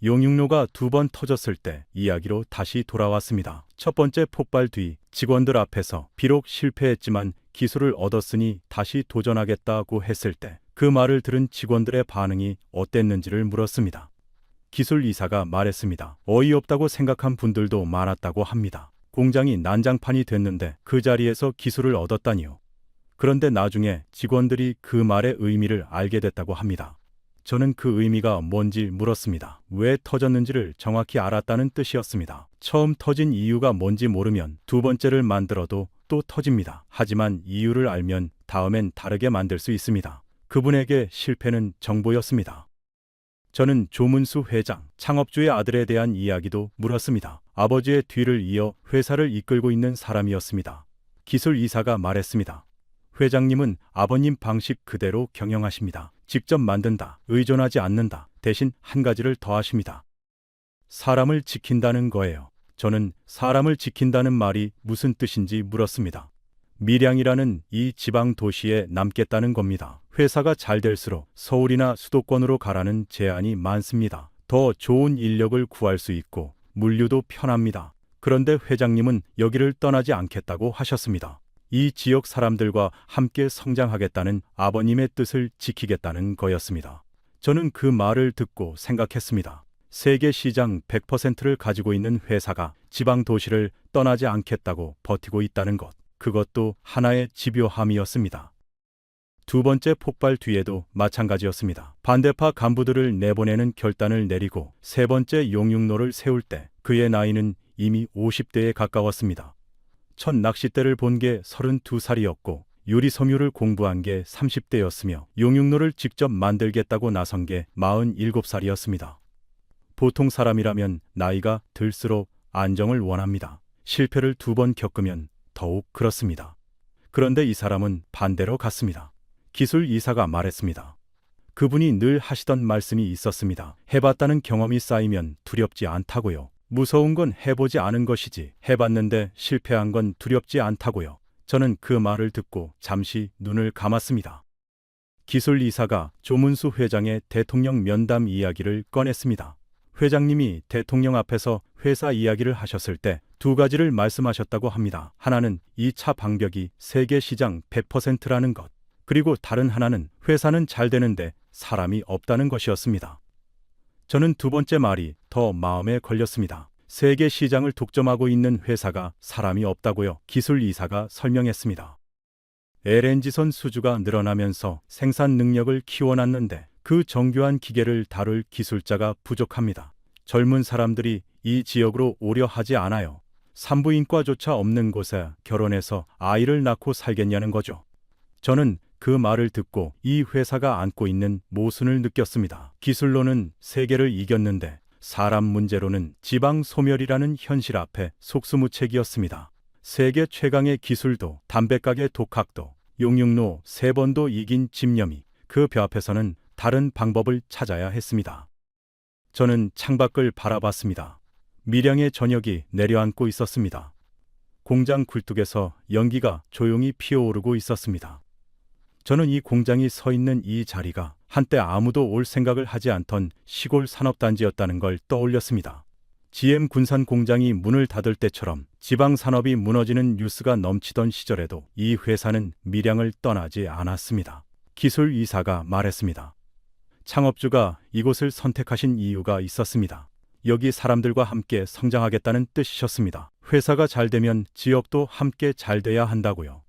용융로가 2번 터졌을 때 이야기로 다시 돌아왔습니다. 첫 번째 폭발 뒤 직원들 앞에서 비록 실패했지만 기술을 얻었으니 다시 도전하겠다고 했을 때 그 말을 들은 직원들의 반응이 어땠는지를 물었습니다. 기술 이사가 말했습니다. 어이없다고 생각한 분들도 많았다고 합니다. 공장이 난장판이 됐는데 그 자리에서 기술을 얻었다니요. 그런데 나중에 직원들이 그 말의 의미를 알게 됐다고 합니다. 저는 그 의미가 뭔지 물었습니다. 왜 터졌는지를 정확히 알았다는 뜻이었습니다. 처음 터진 이유가 뭔지 모르면 두 번째를 만들어도 또 터집니다. 하지만 이유를 알면 다음엔 다르게 만들 수 있습니다. 그분에게 실패는 정보였습니다. 저는 조문수 회장, 창업주의 아들에 대한 이야기도 물었습니다. 아버지의 뒤를 이어 회사를 이끌고 있는 사람이었습니다. 기술 이사가 말했습니다. 회장님은 아버님 방식 그대로 경영하십니다. 직접 만든다, 의존하지 않는다. 대신 한 가지를 더하십니다. 사람을 지킨다는 거예요. 저는 사람을 지킨다는 말이 무슨 뜻인지 물었습니다. 밀양이라는 이 지방 도시에 남겠다는 겁니다. 회사가 잘 될수록 서울이나 수도권으로 가라는 제안이 많습니다. 더 좋은 인력을 구할 수 있고 물류도 편합니다. 그런데 회장님은 여기를 떠나지 않겠다고 하셨습니다. 이 지역 사람들과 함께 성장하겠다는 아버님의 뜻을 지키겠다는 거였습니다. 저는 그 말을 듣고 생각했습니다. 세계 시장 100%를 가지고 있는 회사가 지방 도시를 떠나지 않겠다고 버티고 있다는 것. 그것도 하나의 집요함이었습니다. 두 번째 폭발 뒤에도 마찬가지였습니다. 반대파 간부들을 내보내는 결단을 내리고 세 번째 용융로를 세울 때 그의 나이는 이미 50대에 가까웠습니다. 첫 낚싯대를 본 게 32살이었고 유리섬유를 공부한 게 30대였으며 용융로를 직접 만들겠다고 나선 게 47살이었습니다. 보통 사람이라면 나이가 들수록 안정을 원합니다. 실패를 2번 겪으면 더욱 그렇습니다. 그런데 이 사람은 반대로 갔습니다. 기술 이사가 말했습니다. 그분이 늘 하시던 말씀이 있었습니다. 해봤다는 경험이 쌓이면 두렵지 않다고요. 무서운 건 해보지 않은 것이지 해봤는데 실패한 건 두렵지 않다고요. 저는 그 말을 듣고 잠시 눈을 감았습니다. 기술 이사가 조문수 회장의 대통령 면담 이야기를 꺼냈습니다. 회장님이 대통령 앞에서 회사 이야기를 하셨을 때 2가지를 말씀하셨다고 합니다. 하나는 2차 방벽이 세계 시장 100%라는 것. 그리고 다른 하나는 회사는 잘 되는데 사람이 없다는 것이었습니다. 저는 두 번째 말이 더 마음에 걸렸습니다. 세계 시장을 독점하고 있는 회사가 사람이 없다고요. 기술 이사가 설명했습니다. LNG선 수주가 늘어나면서 생산 능력을 키워놨는데 그 정교한 기계를 다룰 기술자가 부족합니다. 젊은 사람들이 이 지역으로 오려 하지 않아요. 산부인과조차 없는 곳에 결혼해서 아이를 낳고 살겠냐는 거죠. 저는 그 말을 듣고 이 회사가 안고 있는 모순을 느꼈습니다. 기술로는 세계를 이겼는데 사람 문제로는 지방 소멸이라는 현실 앞에 속수무책이었습니다. 세계 최강의 기술도 담배가게 독학도 용융로 3번도 이긴 집념이 그 벼 앞에서는 다른 방법을 찾아야 했습니다. 저는 창밖을 바라봤습니다. 밀양의 저녁이 내려앉고 있었습니다. 공장 굴뚝에서 연기가 조용히 피어오르고 있었습니다. 저는 이 공장이 서 있는 이 자리가 한때 아무도 올 생각을 하지 않던 시골 산업단지였다는 걸 떠올렸습니다. GM 군산 공장이 문을 닫을 때처럼 지방 산업이 무너지는 뉴스가 넘치던 시절에도 이 회사는 밀양을 떠나지 않았습니다. 기술 이사가 말했습니다. 창업주가 이곳을 선택하신 이유가 있었습니다. 여기 사람들과 함께 성장하겠다는 뜻이셨습니다. 회사가 잘 되면 지역도 함께 잘 돼야 한다고요.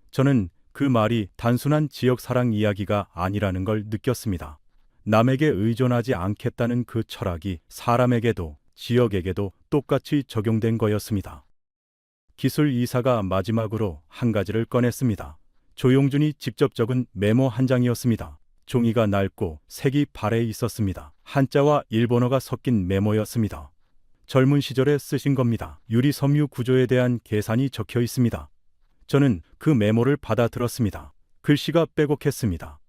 저는 그 말이 단순한 지역 사랑 이야기가 아니라는 걸 느꼈습니다. 남에게 의존하지 않겠다는 그 철학이 사람에게도 지역에게도 똑같이 적용된 거였습니다. 기술 이사가 마지막으로 한 가지를 꺼냈습니다. 조용준이 직접 적은 메모 한 장이었습니다. 종이가 낡고 색이 발해 있었습니다. 한자와 일본어가 섞인 메모였습니다. 젊은 시절에 쓰신 겁니다. 유리섬유 구조에 대한 계산이 적혀 있습니다. 저는 그 메모를 받아들었습니다. 글씨가 빼곡했습니다.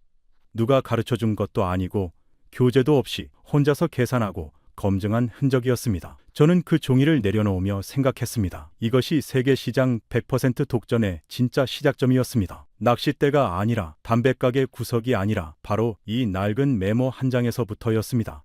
누가 가르쳐준 것도 아니고 교재도 없이 혼자서 계산하고 검증한 흔적이었습니다. 저는 그 종이를 내려놓으며 생각했습니다. 이것이 세계 시장 100% 독전의 진짜 시작점이었습니다. 낚싯대가 아니라 담배가게 구석이 아니라 바로 이 낡은 메모 한 장에서부터였습니다.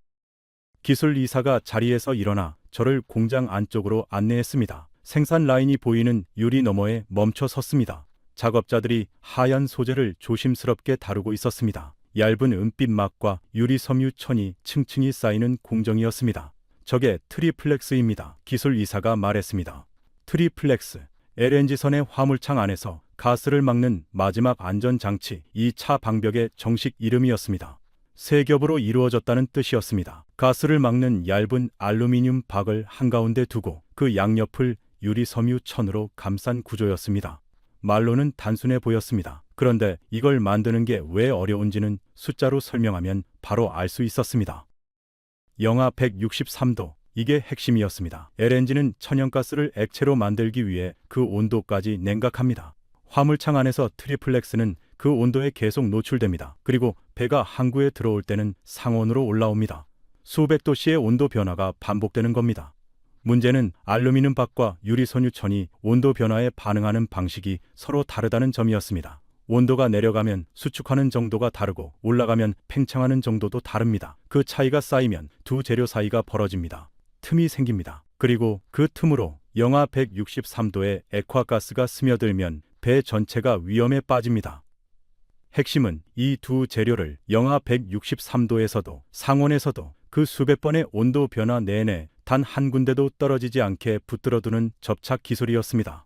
기술 이사가 자리에서 일어나 저를 공장 안쪽으로 안내했습니다. 생산 라인이 보이는 유리 너머에 멈춰 섰습니다. 작업자들이 하얀 소재를 조심스럽게 다루고 있었습니다. 얇은 은빛 막과 유리 섬유 천이 층층이 쌓이는 공정이었습니다. 저게 트리플렉스입니다. 기술 이사가 말했습니다. 트리플렉스, LNG선의 화물창 안에서 가스를 막는 마지막 안전장치, 2차 방벽의 정식 이름이었습니다. 세 겹으로 이루어졌다는 뜻이었습니다. 가스를 막는 얇은 알루미늄 박을 한가운데 두고 그 양옆을 유리 섬유 천으로 감싼 구조였습니다. 말로는 단순해 보였습니다. 그런데 이걸 만드는 게 왜 어려운지는 숫자로 설명하면 바로 알 수 있었습니다. 영하 163도, 이게 핵심이었습니다. LNG는 천연가스를 액체로 만들기 위해 그 온도까지 냉각합니다. 화물창 안에서 트리플렉스는 그 온도에 계속 노출됩니다. 그리고 배가 항구에 들어올 때는 상온으로 올라옵니다. 수백 도씨의 온도 변화가 반복되는 겁니다. 문제는 알루미늄 박과 유리 섬유천이 온도 변화에 반응하는 방식이 서로 다르다는 점이었습니다. 온도가 내려가면 수축하는 정도가 다르고 올라가면 팽창하는 정도도 다릅니다. 그 차이가 쌓이면 두 재료 사이가 벌어집니다. 틈이 생깁니다. 그리고 그 틈으로 영하 163도의 액화가스가 스며들면 배 전체가 위험에 빠집니다. 핵심은 이 두 재료를 영하 163도에서도 상온에서도 그 수백 번의 온도 변화 내내 단 한 군데도 떨어지지 않게 붙들어두는 접착 기술이었습니다.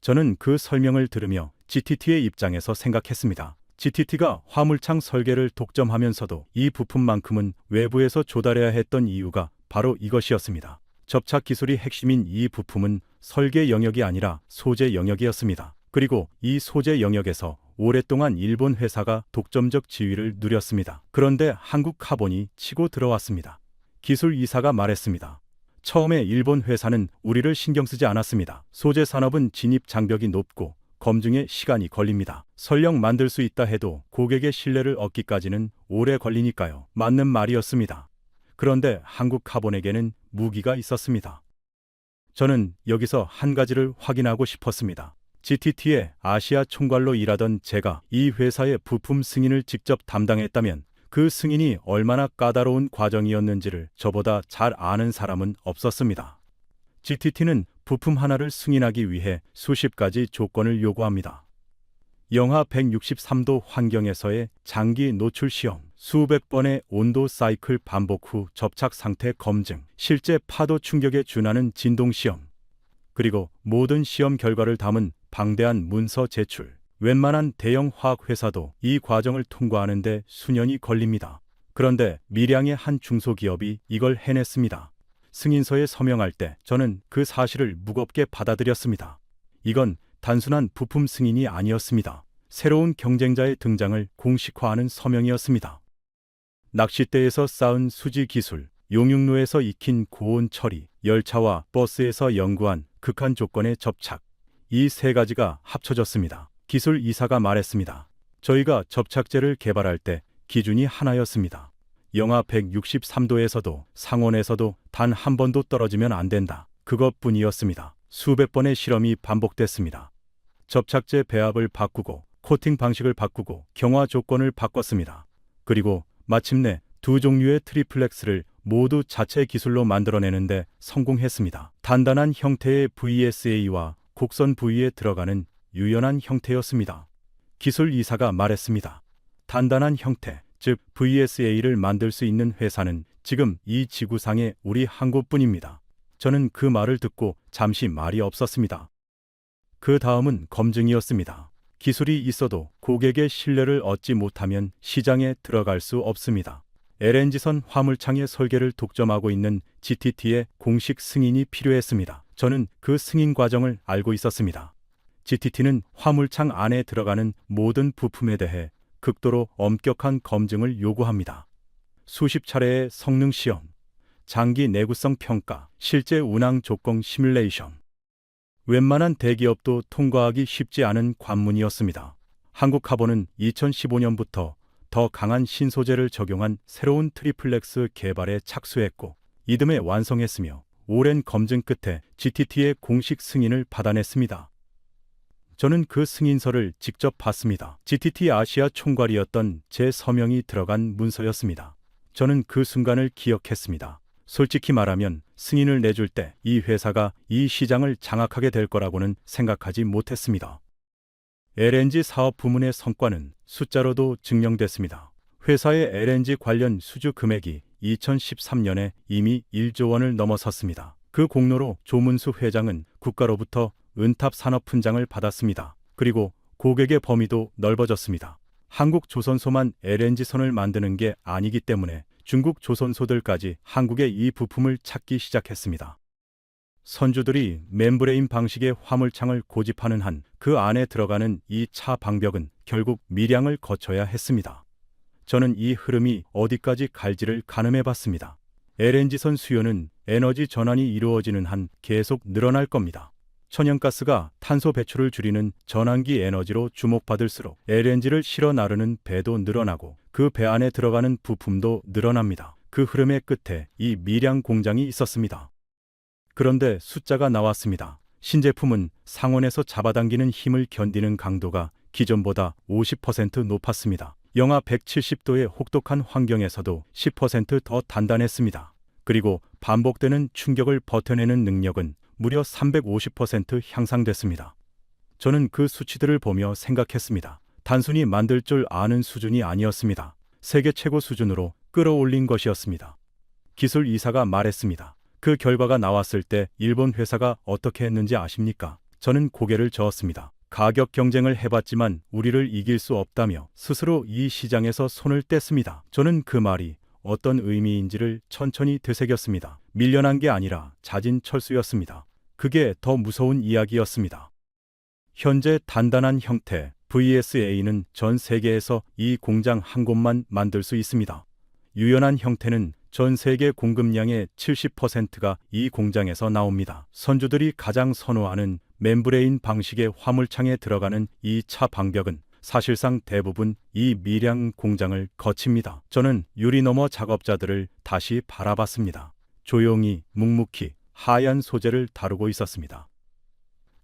저는 그 설명을 들으며 GTT의 입장에서 생각했습니다. GTT가 화물창 설계를 독점하면서도 이 부품만큼은 외부에서 조달해야 했던 이유가 바로 이것이었습니다. 접착 기술이 핵심인 이 부품은 설계 영역이 아니라 소재 영역이었습니다. 그리고 이 소재 영역에서 오랫동안 일본 회사가 독점적 지위를 누렸습니다. 그런데 한국 카본이 치고 들어왔습니다. 기술 이사가 말했습니다. 처음에 일본 회사는 우리를 신경 쓰지 않았습니다. 소재 산업은 진입 장벽이 높고 검증에 시간이 걸립니다. 설령 만들 수 있다 해도 고객의 신뢰를 얻기까지는 오래 걸리니까요. 맞는 말이었습니다. 그런데 한국 카본에게는 무기가 있었습니다. 저는 여기서 한 가지를 확인하고 싶었습니다. GTT의 아시아 총괄로 일하던 제가 이 회사의 부품 승인을 직접 담당했다면 그 승인이 얼마나 까다로운 과정이었는지를 저보다 잘 아는 사람은 없었습니다. GTT는 부품 하나를 승인하기 위해 수십 가지 조건을 요구합니다. 영하 163도 환경에서의 장기 노출 시험, 수백 번의 온도 사이클 반복 후 접착 상태 검증, 실제 파도 충격에 준하는 진동 시험, 그리고 모든 시험 결과를 담은 방대한 문서 제출. 웬만한 대형 화학 회사도 이 과정을 통과하는데 수년이 걸립니다. 그런데 밀양의 한 중소기업이 이걸 해냈습니다. 승인서에 서명할 때 저는 그 사실을 무겁게 받아들였습니다. 이건 단순한 부품 승인이 아니었습니다. 새로운 경쟁자의 등장을 공식화하는 서명이었습니다. 낚싯대에서 쌓은 수지 기술, 용융로에서 익힌 고온 처리, 열차와 버스에서 연구한 극한 조건의 접착. 이 세 가지가 합쳐졌습니다. 기술 이사가 말했습니다. 저희가 접착제를 개발할 때 기준이 하나였습니다. 영하 163도에서도 상온에서도 단 한 번도 떨어지면 안 된다. 그것뿐이었습니다. 수백 번의 실험이 반복됐습니다. 접착제 배합을 바꾸고 코팅 방식을 바꾸고 경화 조건을 바꿨습니다. 그리고 마침내 두 종류의 트리플렉스를 모두 자체 기술로 만들어내는데 성공했습니다. 단단한 형태의 VSA와 곡선 부위에 들어가는 유연한 형태였습니다. 기술 이사가 말했습니다. 단단한 형태, 즉 VSA를 만들 수 있는 회사는 지금 이 지구상에 우리 한 곳뿐입니다. 저는 그 말을 듣고 잠시 말이 없었습니다. 그 다음은 검증이었습니다. 기술이 있어도 고객의 신뢰를 얻지 못하면 시장에 들어갈 수 없습니다. LNG선 화물창의 설계를 독점하고 있는 GTT의 공식 승인이 필요했습니다. 저는 그 승인 과정을 알고 있었습니다. GTT는 화물창 안에 들어가는 모든 부품에 대해 극도로 엄격한 검증을 요구합니다. 수십 차례의 성능 시험, 장기 내구성 평가, 실제 운항 조건 시뮬레이션. 웬만한 대기업도 통과하기 쉽지 않은 관문이었습니다. 한국화보는 2015년부터 더 강한 신소재를 적용한 새로운 트리플렉스 개발에 착수했고 이듬해 완성했으며 오랜 검증 끝에 GTT의 공식 승인을 받아냈습니다. 저는 그 승인서를 직접 봤습니다. GTT 아시아 총괄이었던 제 서명이 들어간 문서였습니다. 저는 그 순간을 기억했습니다. 솔직히 말하면 승인을 내줄 때 이 회사가 이 시장을 장악하게 될 거라고는 생각하지 못했습니다. LNG 사업 부문의 성과는 숫자로도 증명됐습니다. 회사의 LNG 관련 수주 금액이 2013년에 이미 1조 원을 넘어섰습니다. 그 공로로 조문수 회장은 국가로부터 은탑 산업훈장을 받았습니다. 그리고 고객의 범위도 넓어졌습니다. 한국 조선소만 LNG선을 만드는 게 아니기 때문에 중국 조선소들까지 한국의 이 부품을 찾기 시작했습니다. 선주들이 멤브레인 방식의 화물창을 고집하는 한 그 안에 들어가는 이 차 방벽은 결국 밀양을 거쳐야 했습니다. 저는 이 흐름이 어디까지 갈지를 가늠해 봤습니다. LNG선 수요는 에너지 전환이 이루어지는 한 계속 늘어날 겁니다. 천연가스가 탄소 배출을 줄이는 전환기 에너지로 주목받을수록 LNG를 실어 나르는 배도 늘어나고 그 배 안에 들어가는 부품도 늘어납니다. 그 흐름의 끝에 이 밀양 공장이 있었습니다. 그런데 숫자가 나왔습니다. 신제품은 상온에서 잡아당기는 힘을 견디는 강도가 기존보다 50% 높았습니다. 영하 170도의 혹독한 환경에서도 10% 더 단단했습니다. 그리고 반복되는 충격을 버텨내는 능력은 무려 350% 향상됐습니다. 저는 그 수치들을 보며 생각했습니다. 단순히 만들 줄 아는 수준이 아니었습니다. 세계 최고 수준으로 끌어올린 것이었습니다. 기술 이사가 말했습니다. 그 결과가 나왔을 때 일본 회사가 어떻게 했는지 아십니까? 저는 고개를 저었습니다. 가격 경쟁을 해봤지만 우리를 이길 수 없다며 스스로 이 시장에서 손을 뗐습니다. 저는 그 말이 어떤 의미인지를 천천히 되새겼습니다. 밀려난 게 아니라 자진 철수였습니다. 그게 더 무서운 이야기였습니다. 현재 단단한 형태 VSA는 전 세계에서 이 공장 한 곳만 만들 수 있습니다. 유연한 형태는 전 세계 공급량의 70%가 이 공장에서 나옵니다. 선주들이 가장 선호하는 멤브레인 방식의 화물창에 들어가는 이 차 방벽은 사실상 대부분 이 밀양 공장을 거칩니다. 저는 유리 너머 작업자들을 다시 바라봤습니다. 조용히 묵묵히 하얀 소재를 다루고 있었습니다.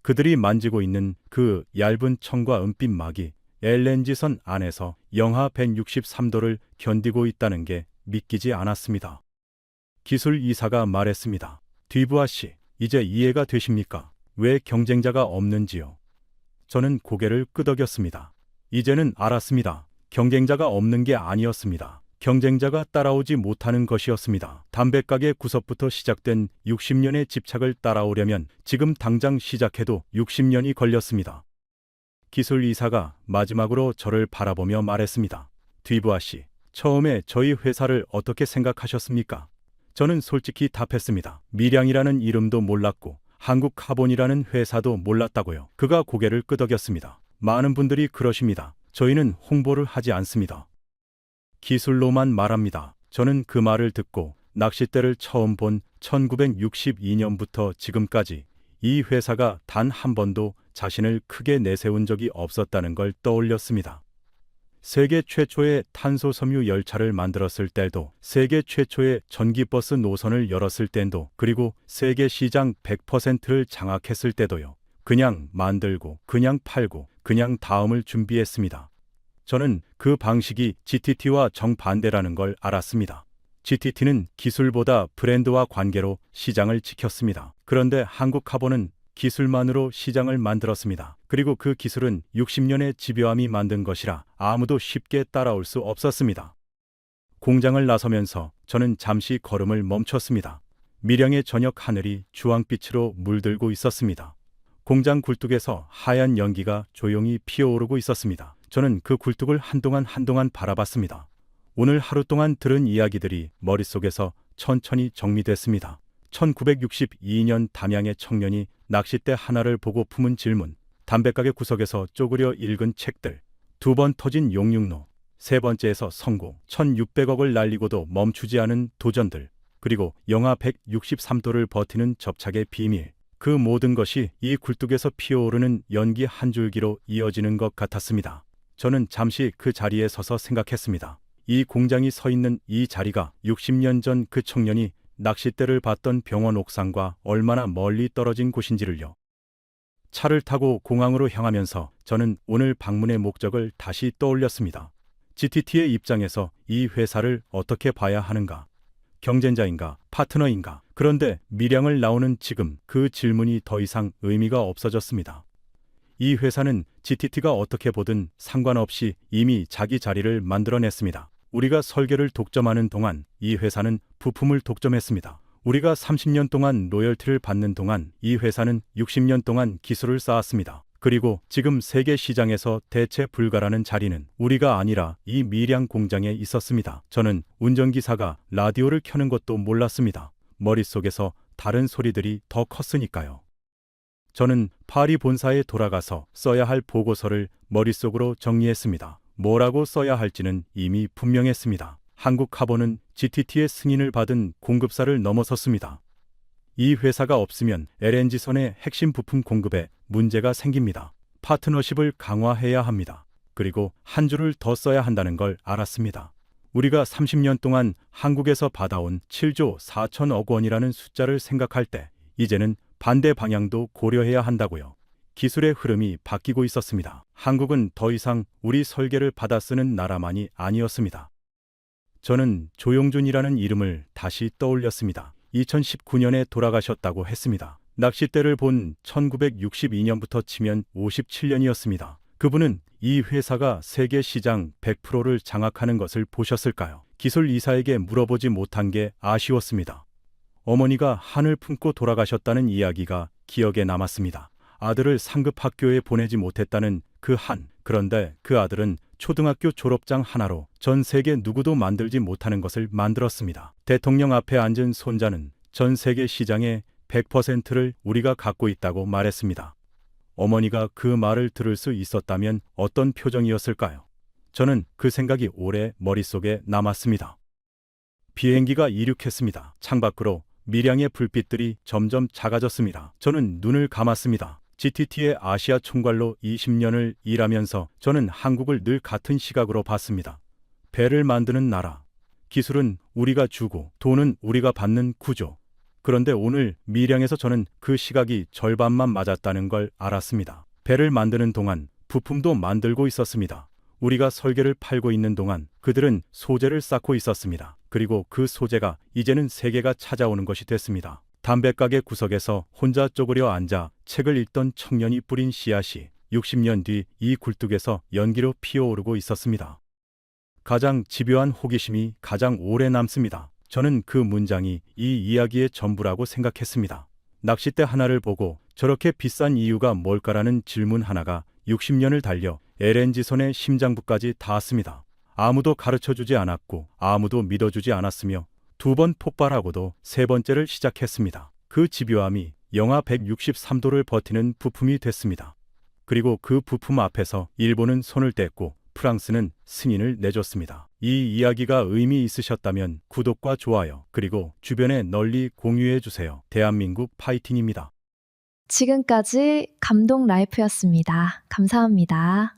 그들이 만지고 있는 그 얇은 청과 은빛 막이 LNG선 안에서 영하 163도를 견디고 있다는 게 믿기지 않았습니다. 기술 이사가 말했습니다. 뒤부하 씨, 이제 이해가 되십니까? 왜 경쟁자가 없는지요? 저는 고개를 끄덕였습니다. 이제는 알았습니다. 경쟁자가 없는 게 아니었습니다. 경쟁자가 따라오지 못하는 것이었습니다. 담배가게 구석부터 시작된 60년의 집착을 따라오려면 지금 당장 시작해도 60년이 걸렸습니다. 기술 이사가 마지막으로 저를 바라보며 말했습니다. 뒤부하 씨, 처음에 저희 회사를 어떻게 생각하셨습니까? 저는 솔직히 답했습니다. 밀양이라는 이름도 몰랐고 한국카본이라는 회사도 몰랐다고요. 그가 고개를 끄덕였습니다. 많은 분들이 그러십니다. 저희는 홍보를 하지 않습니다. 기술로만 말합니다. 저는 그 말을 듣고 낚싯대를 처음 본 1962년부터 지금까지 이 회사가 단 한 번도 자신을 크게 내세운 적이 없었다는 걸 떠올렸습니다. 세계 최초의 탄소 섬유 열차를 만들었을 때도, 세계 최초의 전기버스 노선을 열었을 때도, 그리고 세계 시장 100%를 장악했을 때도요. 그냥 만들고, 그냥 팔고, 그냥 다음을 준비했습니다. 저는 그 방식이 GTT와 정반대라는 걸 알았습니다. GTT는 기술보다 브랜드와 관계로 시장을 지켰습니다. 그런데 한국카본은 기술만으로 시장을 만들었습니다. 그리고 그 기술은 60년의 집요함이 만든 것이라 아무도 쉽게 따라올 수 없었습니다. 공장을 나서면서 저는 잠시 걸음을 멈췄습니다. 밀양의 저녁 하늘이 주황빛으로 물들고 있었습니다. 공장 굴뚝에서 하얀 연기가 조용히 피어오르고 있었습니다. 저는 그 굴뚝을 한동안 바라봤습니다. 오늘 하루 동안 들은 이야기들이 머릿속에서 천천히 정리됐습니다. 1962년 담양의 청년이 낚싯대 하나를 보고 품은 질문, 담배가게 구석에서 쪼그려 읽은 책들, 2번 터진 용융로, 3번째에서 성공, 1600억을 날리고도 멈추지 않은 도전들, 그리고 영하 163도를 버티는 접착의 비밀. 그 모든 것이 이 굴뚝에서 피어오르는 연기 한 줄기로 이어지는 것 같았습니다. 저는 잠시 그 자리에 서서 생각했습니다. 이 공장이 서 있는 이 자리가 60년 전 그 청년이 낚싯대를 봤던 병원 옥상과 얼마나 멀리 떨어진 곳인지를요. 차를 타고 공항으로 향하면서 저는 오늘 방문의 목적을 다시 떠올렸습니다. GTT의 입장에서 이 회사를 어떻게 봐야 하는가? 경쟁자인가? 파트너인가? 그런데 밀양을 나오는 지금 그 질문이 더 이상 의미가 없어졌습니다. 이 회사는 GTT가 어떻게 보든 상관없이 이미 자기 자리를 만들어냈습니다. 우리가 설계를 독점하는 동안 이 회사는 부품을 독점했습니다. 우리가 30년 동안 로열티를 받는 동안 이 회사는 60년 동안 기술을 쌓았습니다. 그리고 지금 세계 시장에서 대체 불가라는 자리는 우리가 아니라 이 밀양 공장에 있었습니다. 저는 운전기사가 라디오를 켜는 것도 몰랐습니다. 머릿속에서 다른 소리들이 더 컸으니까요. 저는 파리 본사에 돌아가서 써야 할 보고서를 머릿속으로 정리했습니다. 뭐라고 써야 할지는 이미 분명했습니다. 한국카본은 GTT의 승인을 받은 공급사를 넘어섰습니다. 이 회사가 없으면 LNG선의 핵심 부품 공급에 문제가 생깁니다. 파트너십을 강화해야 합니다. 그리고 한 줄을 더 써야 한다는 걸 알았습니다. 우리가 30년 동안 한국에서 받아온 7조 4천억 원이라는 숫자를 생각할 때 이제는 반대 방향도 고려해야 한다고요. 기술의 흐름이 바뀌고 있었습니다. 한국은 더 이상 우리 설계를 받아 쓰는 나라만이 아니었습니다. 저는 조용준이라는 이름을 다시 떠올렸습니다. 2019년에 돌아가셨다고 했습니다. 낚싯대를 본 1962년부터 치면 57년이었습니다. 그분은 이 회사가 세계 시장 100%를 장악하는 것을 보셨을까요? 기술 이사에게 물어보지 못한 게 아쉬웠습니다. 어머니가 한을 품고 돌아가셨다는 이야기가 기억에 남았습니다. 아들을 상급 학교에 보내지 못했다는 그 한. 그런데 그 아들은 초등학교 졸업장 하나로 전 세계 누구도 만들지 못하는 것을 만들었습니다. 대통령 앞에 앉은 손자는 전 세계 시장의 100%를 우리가 갖고 있다고 말했습니다. 어머니가 그 말을 들을 수 있었다면 어떤 표정이었을까요? 저는 그 생각이 오래 머릿속에 남았습니다. 비행기가 이륙했습니다. 창밖으로 밀양의 불빛들이 점점 작아졌습니다. 저는 눈을 감았습니다. GTT의 아시아 총괄로 20년을 일하면서 저는 한국을 늘 같은 시각으로 봤습니다. 배를 만드는 나라, 기술은 우리가 주고 돈은 우리가 받는 구조. 그런데 오늘 밀양에서 저는 그 시각이 절반만 맞았다는 걸 알았습니다. 배를 만드는 동안 부품도 만들고 있었습니다. 우리가 설계를 팔고 있는 동안 그들은 소재를 쌓고 있었습니다. 그리고 그 소재가 이제는 세계가 찾아오는 것이 됐습니다. 담배가게 구석에서 혼자 쪼그려 앉아 책을 읽던 청년이 뿌린 씨앗이 60년 뒤 이 굴뚝에서 연기로 피어오르고 있었습니다. 가장 집요한 호기심이 가장 오래 남습니다. 저는 그 문장이 이 이야기의 전부라고 생각했습니다. 낚싯대 하나를 보고 저렇게 비싼 이유가 뭘까라는 질문 하나가 60년을 달려 LNG선의 심장부까지 닿았습니다. 아무도 가르쳐주지 않았고 아무도 믿어주지 않았으며 두 번 폭발하고도 세 번째를 시작했습니다. 그 집요함이 영하 163도를 버티는 부품이 됐습니다. 그리고 그 부품 앞에서 일본은 손을 뗐고 프랑스는 승인을 내줬습니다. 이 이야기가 의미 있으셨다면 구독과 좋아요, 그리고 주변에 널리 공유해 주세요. 대한민국 파이팅입니다. 지금까지 감동 라이프였습니다. 감사합니다.